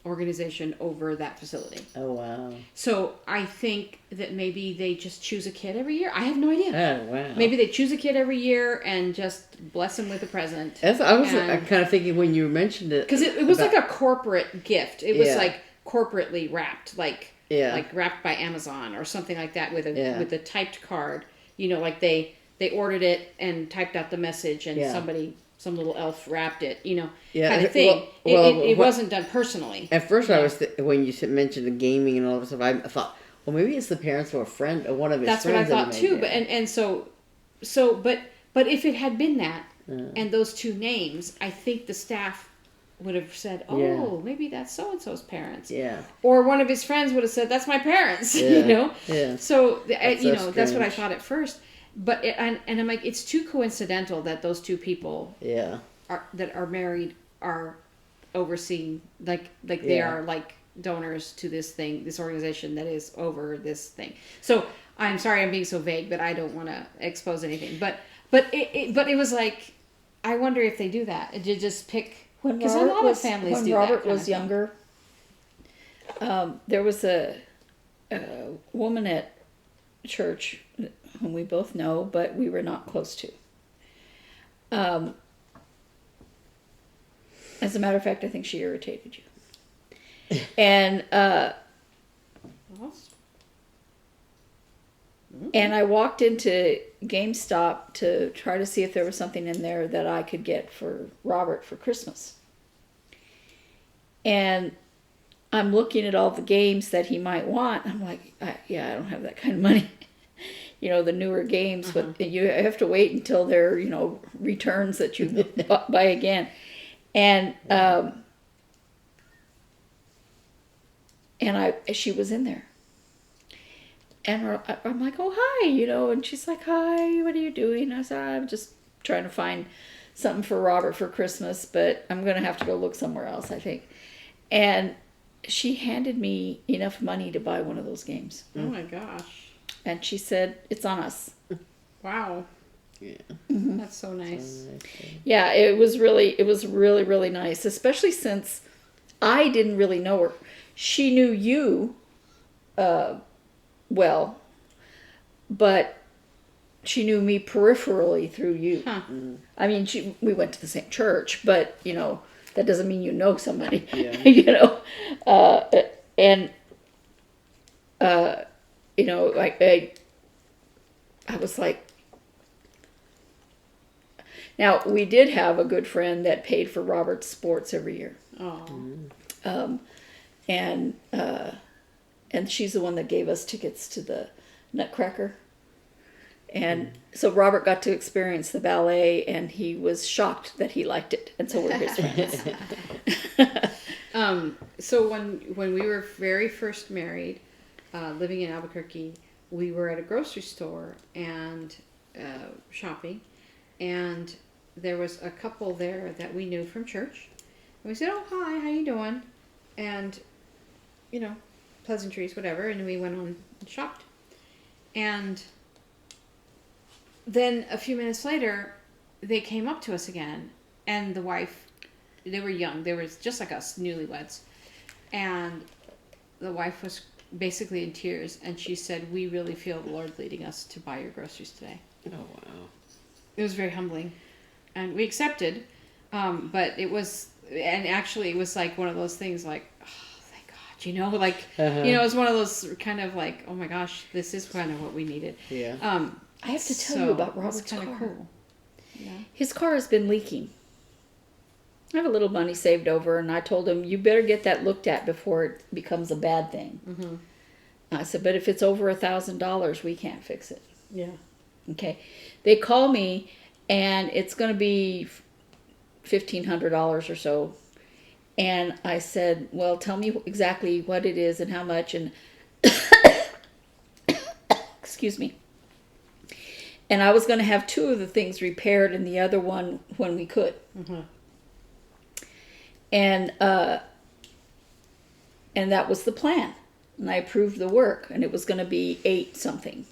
organization over that facility. Oh, wow. So I think that maybe they just choose a kid every year. I have no idea. Oh, wow. Maybe they choose a kid every year and just bless him with a present. I was kind of thinking when you mentioned it. Because it was like a corporate gift. It was like corporately wrapped, like wrapped by Amazon or something like that with a typed card. You know, like they ordered it and typed out the message and some little elf wrapped it, you know, kind of thing. It wasn't done personally. At first, I was when you mentioned the gaming and all that stuff, I thought, well, maybe it's the parents or a friend or one of his That's friends. That's what I thought too. But if it had been that and those two names, I think the staff would have said, "Oh, maybe that's so and so's parents." Yeah. Or one of his friends would have said, "That's my parents." Yeah. You know. Yeah. So that's that's what I thought at first. But and I'm like, it's too coincidental that those two people that are married are overseeing like they are like donors to this organization that is over this thing. So I'm sorry I'm being so vague, but I don't want to expose anything. But it was like, I wonder if they do that. Did you just pick? Because a lot of families do that. When Robert was younger, there was a woman at church whom we both know, but we were not close to. As a matter of fact, I think she irritated you. And and I walked into GameStop to try to see if there was something in there that I could get for Robert for Christmas. And I'm looking at all the games that he might want. I'm like, I don't have that kind of money. You know, the newer games, but you have to wait until they're, you know, returns that you buy again. And she was in there. And I'm like, oh, hi, you know, and she's like, hi, what are you doing? I said, I'm just trying to find something for Robert for Christmas, but I'm going to have to go look somewhere else, I think. And she handed me enough money to buy one of those games. Oh my gosh. And she said, it's on us. Wow. Yeah. That's so nice. Yeah, it was really, really nice, especially since I didn't really know her. She knew you well, but she knew me peripherally through you. Huh. I mean, we went to the same church, but, you know, that doesn't mean you know somebody, Yeah. you know. You know, I was like, now we did have a good friend that paid for Robert's sports every year. Oh. And she's the one that gave us tickets to the Nutcracker. And so Robert got to experience the ballet, and he was shocked that he liked it, and so were his friends. So when we were very first married, living in Albuquerque, we were at a grocery store and shopping, and there was a couple there that we knew from church. And we said, oh, hi, how you doing? And, you know, pleasantries, whatever, and we went on and shopped. And then a few minutes later, they came up to us again, and the wife, they were young, they were just like us, newlyweds, and the wife was basically in tears, and she said, we really feel the Lord leading us to buy your groceries today. Oh, wow. It was very humbling, and we accepted, but it was, and actually it was like one of those things like, oh, thank God, you know, like, you know, it was one of those kind of like, oh my gosh, this is kind of what we needed. Yeah. I have to tell you about Robert's kind car. of cool. Yeah. His car has been leaking. I have a little money saved over, and I told him, you better get that looked at before it becomes a bad thing. Mm-hmm. I said, but if it's over $1,000, we can't fix it. Yeah. Okay. They call me, and it's going to be $1,500 or so. And I said, well, tell me exactly what it is and how much. And excuse me. And I was going to have 2 of the things repaired and the other one when we could. Mm-hmm. And that was the plan. And I approved the work, and it was going to be 8 something.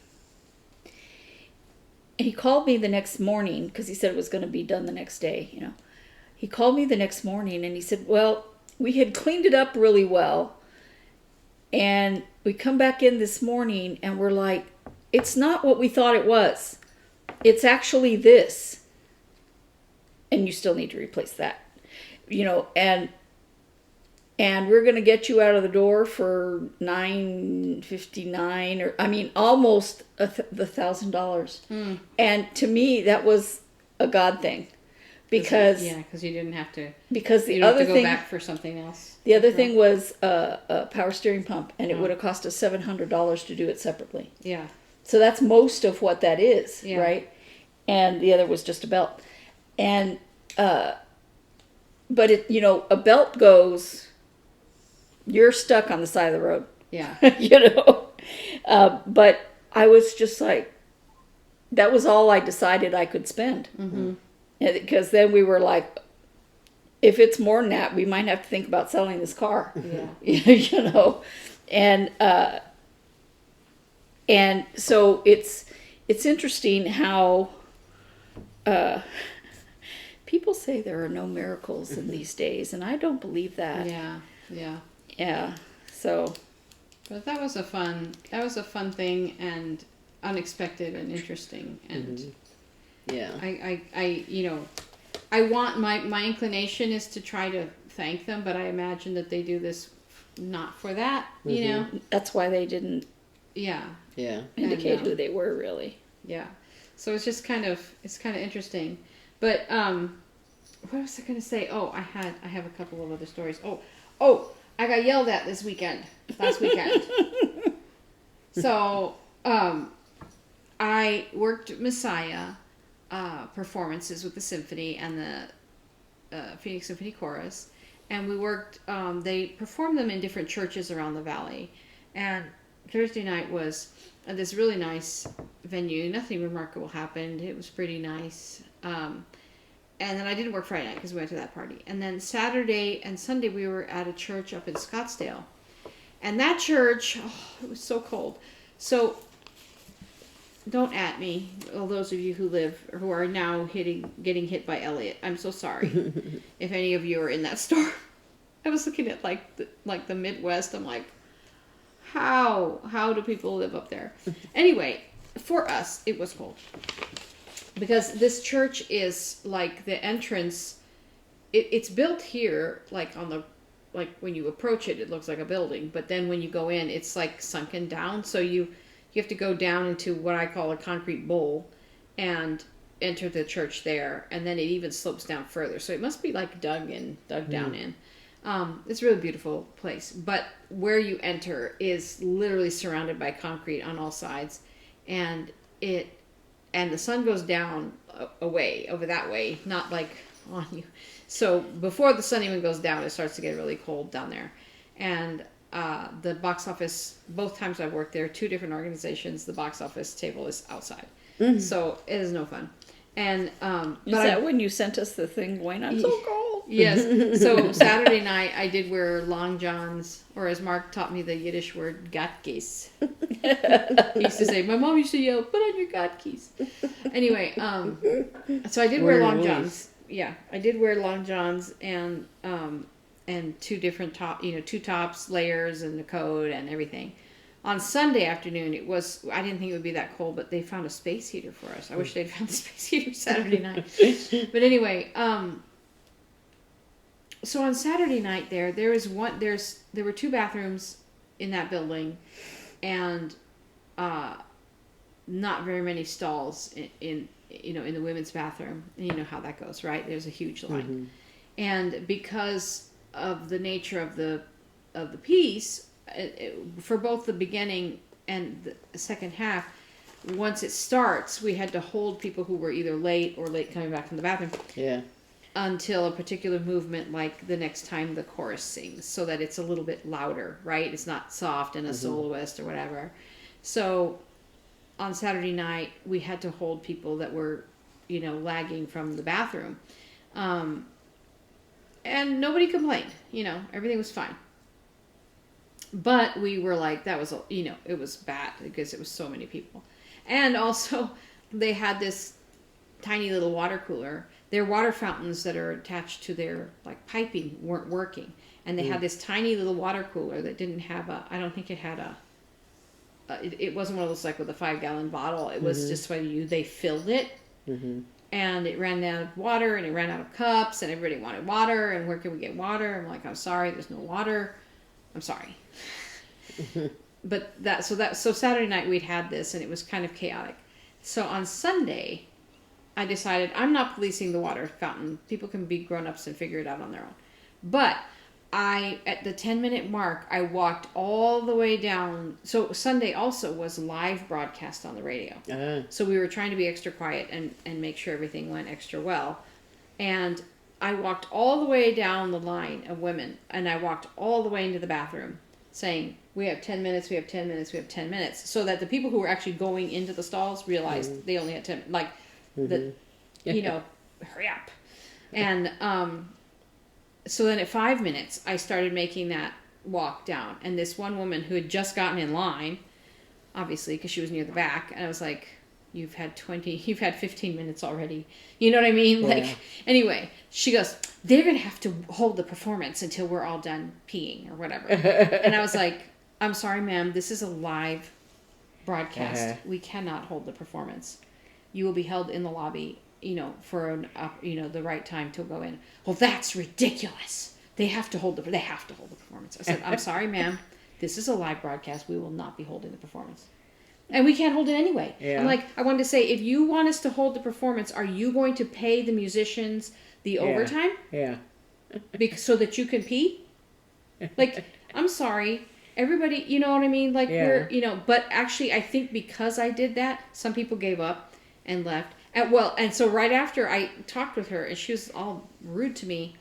And he called me the next morning because he said it was going to be done the next day, you know. He called me the next morning and he said, well, we had cleaned it up really well. And we come back in this morning and we're like, it's not what we thought it was. It's actually this. And you still need to replace that. You know, and we're going to get you out of the door for $9.59 or, I mean, almost the $1,000. And to me, that was a God thing. Because because you didn't have to. Because the you don't other have to go thing, back for something else. the other thing was a power steering pump, and it would have cost us $700 to do it separately. Yeah. So that's most of what that is, Yeah. right? And the other was just a belt, and but it, you know, a belt goes, you're stuck on the side of the road. Yeah. You know, but I was just like, that was all I decided I could spend. Mm-hmm. Because then we were like, if it's more than that, we might have to think about selling this car. Yeah. You know, and so it's interesting how people say there are no miracles in these days, and I don't believe that. Yeah. Yeah. Yeah. So. But that was a fun thing and unexpected and interesting and. Yeah. I you know, I want my inclination is to try to thank them, but I imagine that they do this not for that, you know. That's why they didn't Yeah. indicate who they were, really. Yeah. So it's kind of interesting. But what was I going to say? Oh, I have a couple of other stories. Oh, I got yelled at last weekend. So, I worked Messiah performances with the symphony and the Phoenix Symphony Chorus, and we worked. They performed them in different churches around the valley, and Thursday night was at this really nice venue. Nothing remarkable happened. It was pretty nice. And then I didn't work Friday night because we went to that party. And then Saturday and Sunday we were at a church up in Scottsdale, and that church, it was so cold. So. Don't at me, all those of you who are now getting hit by Elliot. I'm so sorry. If any of you are in that store, I was looking at like the Midwest. I'm like, how do people live up there? Anyway, for us, it was cold because this church is like the entrance. It's built here, like when you approach it, it looks like a building, but then when you go in, it's like sunken down. So you have to go down into what I call a concrete bowl and enter the church there. And then it even slopes down further. So it must be like dug down in. It's a really beautiful place. But where you enter is literally surrounded by concrete on all sides. And the sun goes down away, over that way, not like on you. So before the sun even goes down, it starts to get really cold down there. And the box office, both times I've worked there, 2 different organizations, the box office table is outside. Mm-hmm. So it is no fun. And Is that when you sent us the thing going, I'm so cold? Yes. So Saturday night I did wear long johns, or as Mark taught me the Yiddish word, gatkes. He used to say, my mom used to yell, put on your gatkes. Anyway, so I did wear long johns. Yeah, I did wear long johns and 2 different 2 tops, layers, and the coat and everything. On Sunday afternoon, I didn't think it would be that cold, but they found a space heater for us. I wish they'd found the space heater Saturday night. But anyway, so on Saturday night there were 2 bathrooms in that building, and not very many stalls in the women's bathroom. And you know how that goes, right? There's a huge line. Mm-hmm. And because of the nature of the piece, for both the beginning and the second half, once it starts, we had to hold people who were either late or late coming back from the bathroom. Yeah. Until a particular movement, like the next time the chorus sings, so that it's a little bit louder, right? It's not soft and a soloist or whatever. So on Saturday night, we had to hold people that were, lagging from the bathroom. And nobody complained, everything was fine. But we were like, that was, it was bad because it was so many people. And also, they had this tiny little water cooler. Their water fountains that are attached to their piping weren't working. And they had this tiny little water cooler that didn't have I don't think it had it wasn't one of those with a 5-gallon bottle. It was just they filled it. Mm-hmm. And it ran out of water, and it ran out of cups, and everybody wanted water, and where can we get water? I'm like, I'm sorry, there's no water. I'm sorry. But so Saturday night we'd had this, and it was kind of chaotic. So on Sunday, I decided I'm not policing the water fountain. People can be grown-ups and figure it out on their own. But at the 10-minute mark, I walked all the way down. So Sunday also was live broadcast on the radio. So we were trying to be extra quiet and make sure everything went extra well. And I walked all the way down the line of women, and I walked all the way into the bathroom saying, we have 10 minutes, we have 10 minutes, we have 10 minutes. So that the people who were actually going into the stalls realized they only had 10 hurry up. And so then at 5 minutes, I started making that walk down. And this one woman who had just gotten in line, obviously, because she was near the back, and I was like, you've had 15 minutes already. You know what I mean? Yeah. Anyway, she goes, they're going to have to hold the performance until we're all done peeing or whatever. And I was like, I'm sorry, ma'am, this is a live broadcast. We cannot hold the performance. You will be held in the lobby, for the right time to go in. Well, that's ridiculous. They have to hold the performance. I said, I'm sorry, ma'am, this is a live broadcast. We will not be holding the performance. And we can't hold it anyway. Yeah. I'm like, I wanted to say, if you want us to hold the performance, are you going to pay the musicians the overtime? Yeah. So that you can pee? I'm sorry. Everybody, you know what I mean? But actually, I think because I did that, some people gave up and left. And so right after I talked with her, and she was all rude to me,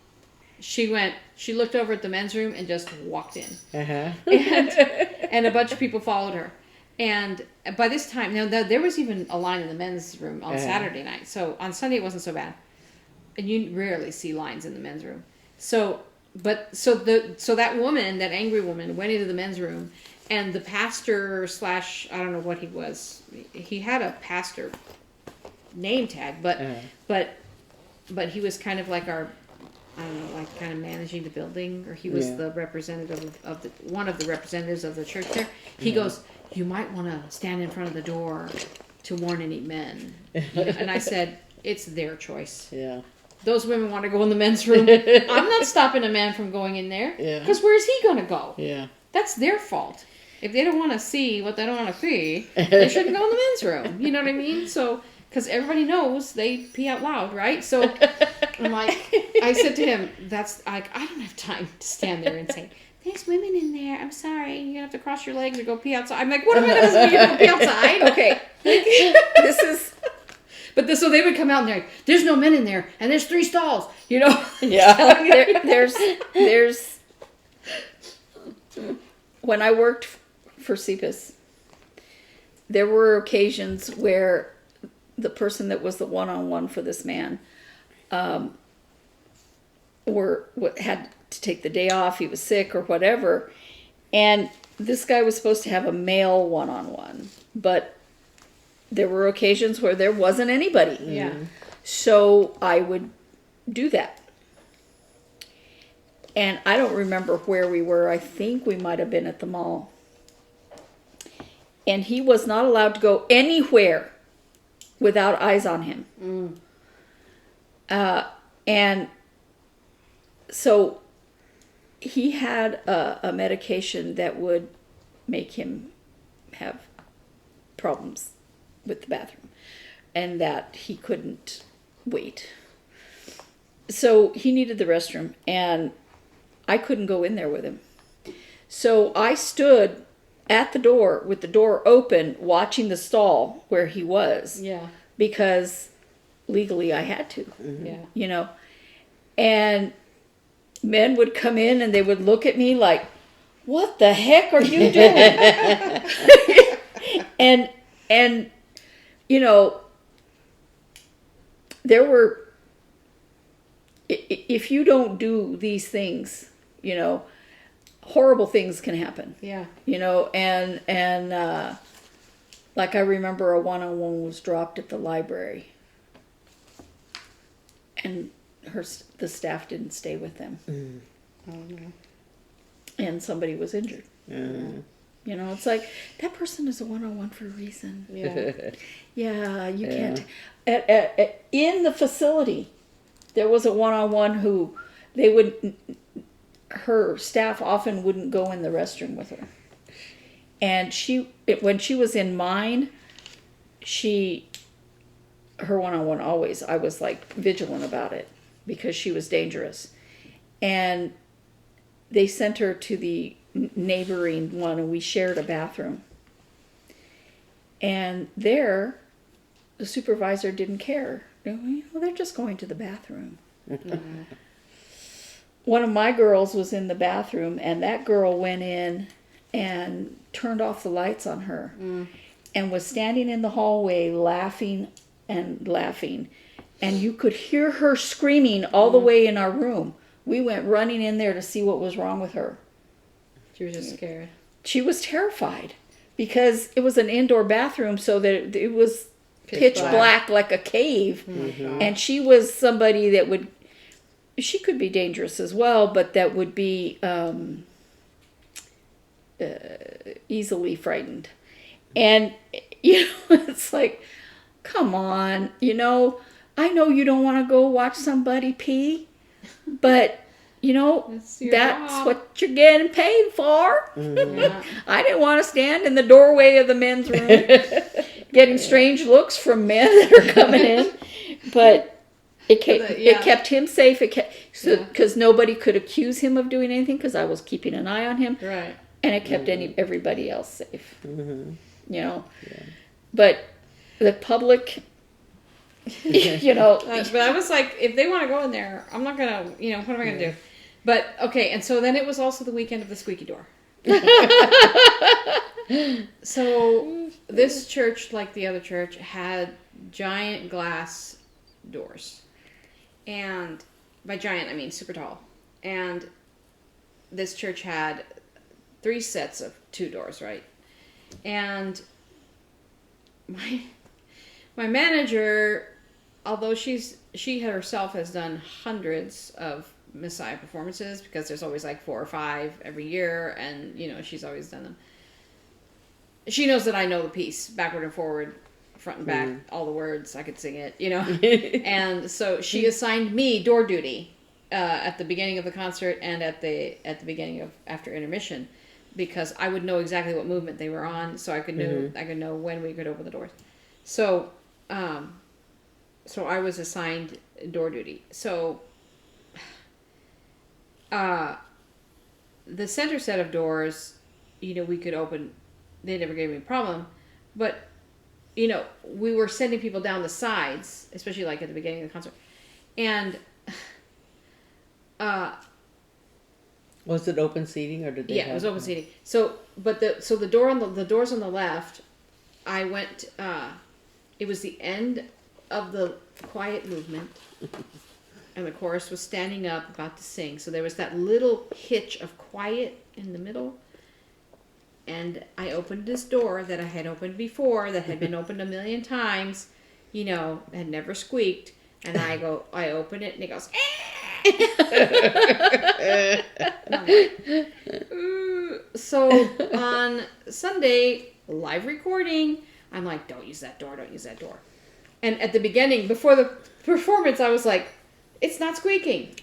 she looked over at the men's room and just walked in. And a bunch of people followed her. And by this time, now there was even a line in the men's room on Saturday night. So on Sunday it wasn't so bad, and you rarely see lines in the men's room. So that woman, that angry woman, went into the men's room, and the pastor / I don't know what he was. He had a pastor name tag, but he was kind of like our, I don't know, kind of managing the building, or he was the representative of one of the representatives of the church there. He goes, you might want to stand in front of the door to warn any men. And I said, it's their choice. Yeah. Those women want to go in the men's room. I'm not stopping a man from going in there. Yeah. Because where's he going to go? Yeah. That's their fault. If they don't want to see what they don't want to see, they shouldn't go in the men's room. You know what I mean? So, because everybody knows they pee out loud, right? So I'm like, I said to him, I don't have time to stand there and say, there's women in there. I'm sorry. You're going to have to cross your legs or go pee outside. I'm like, what am I going to do? Go pee outside? Okay. This is... So they would come out and they're like, there's no men in there, and there's 3 stalls, Yeah. There's... When I worked for CPIS, there were occasions where the person that was the one-on-one for this man had to take the day off. He was sick or whatever, and this guy was supposed to have a male one-on-one, but there were occasions where there wasn't anybody. Yeah. So I would do that. And I don't remember where we were. I think we might have been at the mall. And he was not allowed to go anywhere without eyes on him. And so he had a medication that would make him have problems with the bathroom, and that he couldn't wait. so he needed the restroom, and I couldn't go in there with him. So I stood at the door with the door open, watching the stall where he was, Yeah. because legally I had to, Yeah. you know. And men would come in and they would look at me like, "What the heck are you doing?" and you know, there were, if you don't do these things, you know, horrible things can happen. Yeah. You know, and like I remember a one-on-one was dropped at the library, and the staff didn't stay with them, Oh no. and somebody was injured. Mm. You know, it's like, that person is a one-on-one for a reason. Yeah. Yeah, you Yeah. can't. In the facility, there was a one-on-one who her staff often wouldn't go in the restroom with her. And when she was in mine, her one-on-one always, I was like vigilant about it because she was dangerous. And they sent her to the neighboring one, and we shared a bathroom. And there, the supervisor didn't care. You know, they're just going to the bathroom. One of my girls was in the bathroom, and that girl went in and turned off the lights on her and was standing in the hallway laughing and laughing. And you could hear her screaming all the way in our room. We went running in there to see what was wrong with her. She was just scared. She was terrified because it was an indoor bathroom, so that it was pitch black like a cave. Mm-hmm. And she was somebody that she could be dangerous as well, but that would be easily frightened. And, you know, it's like, come on, you know, I know you don't want to go watch somebody pee, but, you know, that's job. what you're getting paid for. Yeah. I didn't want to stand in the doorway of the men's room getting strange looks from men that are coming in, but it kept him safe. Because nobody could accuse him of doing anything because I was keeping an eye on him. Right. And it kept everybody else safe. Mm-hmm. You know? Yeah. But the public, you know. But I was like, if they want to go in there, I'm not going to, you know, what am I going to do? But, okay, and so then it was also the weekend of the squeaky door. So this church, like the other church, had giant glass doors. And by giant, I mean super tall. And this church had 3 sets of 2 doors, right? And my manager, although she herself has done hundreds of Messiah performances, because there's always like 4 or 5 every year, and you know she's always done them. She knows that I know the piece backward and forward, front and back, all the words. I could sing it, you know. And so she assigned me door duty at the beginning of the concert and at the beginning of after intermission, because I would know exactly what movement they were on, so I could know when we could open the doors. So, so I was assigned door duty. So, the center set of doors, you know, we could open. They never gave me a problem, but you know, we were sending people down the sides, especially like at the beginning of the concert, and was it open seating or did they? Yeah, it was open seating. So, but the doors on the left, I went. It was the end of the quiet movement, and the chorus was standing up about to sing. So there was that little hitch of quiet in the middle. And I opened this door that I had opened before, that had been opened a million times, you know, had never squeaked. And I open it, and it goes, and I'm like, ooh. So on Sunday, live recording, I'm like, don't use that door. And at the beginning, before the performance, I was like, it's not squeaking.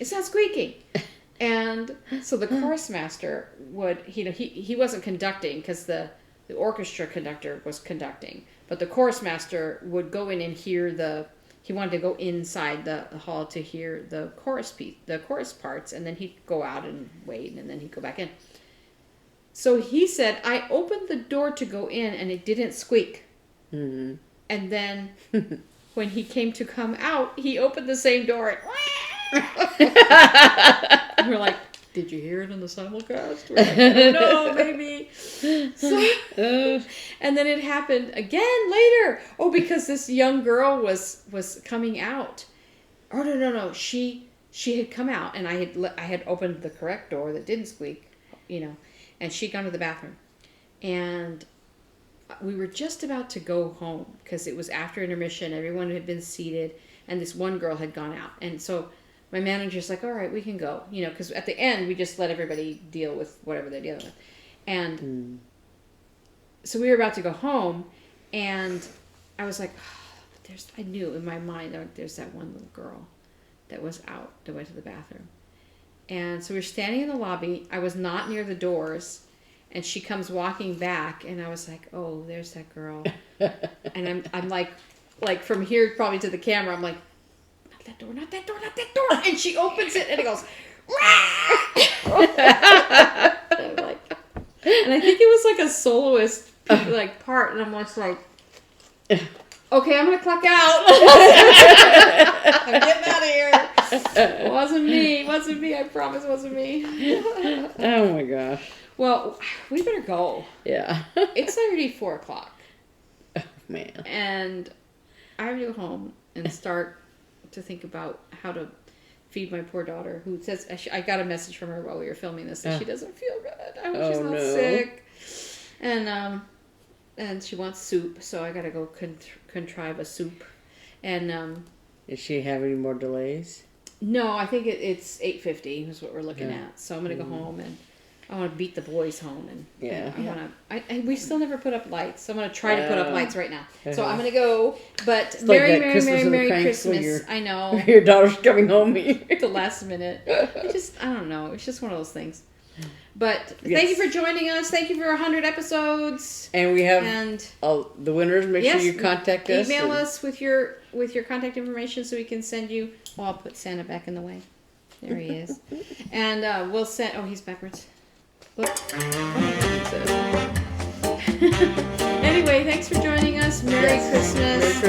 And so the chorus master he wasn't conducting because the orchestra conductor was conducting, but the chorus master would go in and hear the he wanted to go inside the hall to hear the chorus parts, and then he'd go out and wait, and then he'd go back in. So he said, I opened the door to go in, and it didn't squeak. Mm-hmm. And then when he came to come out, he opened the same door. And we're like, did you hear it in the simulcast? We're like, I don't know, maybe. So, and then it happened again later. Oh, because this young girl was coming out. Oh, no. She had come out, and I had opened the correct door that didn't squeak, and she'd gone to the bathroom. And we were just about to go home because it was after intermission. Everyone had been seated, and this one girl had gone out. And so my manager's like, all right, we can go. Because at the end, we just let everybody deal with whatever they're dealing with. And so we were about to go home, and I was like, I knew in my mind, there's that one little girl that was out that went to the bathroom. And so we were standing in the lobby. I was not near and she comes walking back, and I was like, oh, there's that girl. And I'm like from here probably to the camera, I'm like, not that door. And she opens it, and it goes, I'm like, and I think it was like a soloist part, and I'm just like, okay, I'm gonna clock out. I'm getting out of here. It wasn't me. I promise it wasn't me. Oh my gosh. Well, we better go. Yeah. It's already 4:00. Oh man. And I have to go home and start to think about how to feed my poor daughter, who says, I got a message from her while we were filming this, that she doesn't feel good. I hope she's not sick. And she wants soup, so I gotta go contrive a soup. And Does she have any more delays? no, I think it's 8:50 is what we're looking at. So I'm gonna go home, and I want to beat the boys home, and we still never put up lights, so I'm gonna try to put up lights right now. So I'm gonna go, but It's Merry like that Merry Christmas in the Christmas. Cranks I know. Your daughter's coming home. At the last minute. I don't know. It's just one of those things. But thank you for joining us. Thank you for 100 episodes. And we have And the winners. Make sure you contact us. email us with your contact information so we can send you. Oh, I'll put Santa back in the way. There he is. And we'll send. Oh, he's backwards. Look. Anyway, thanks for joining us. Merry Christmas.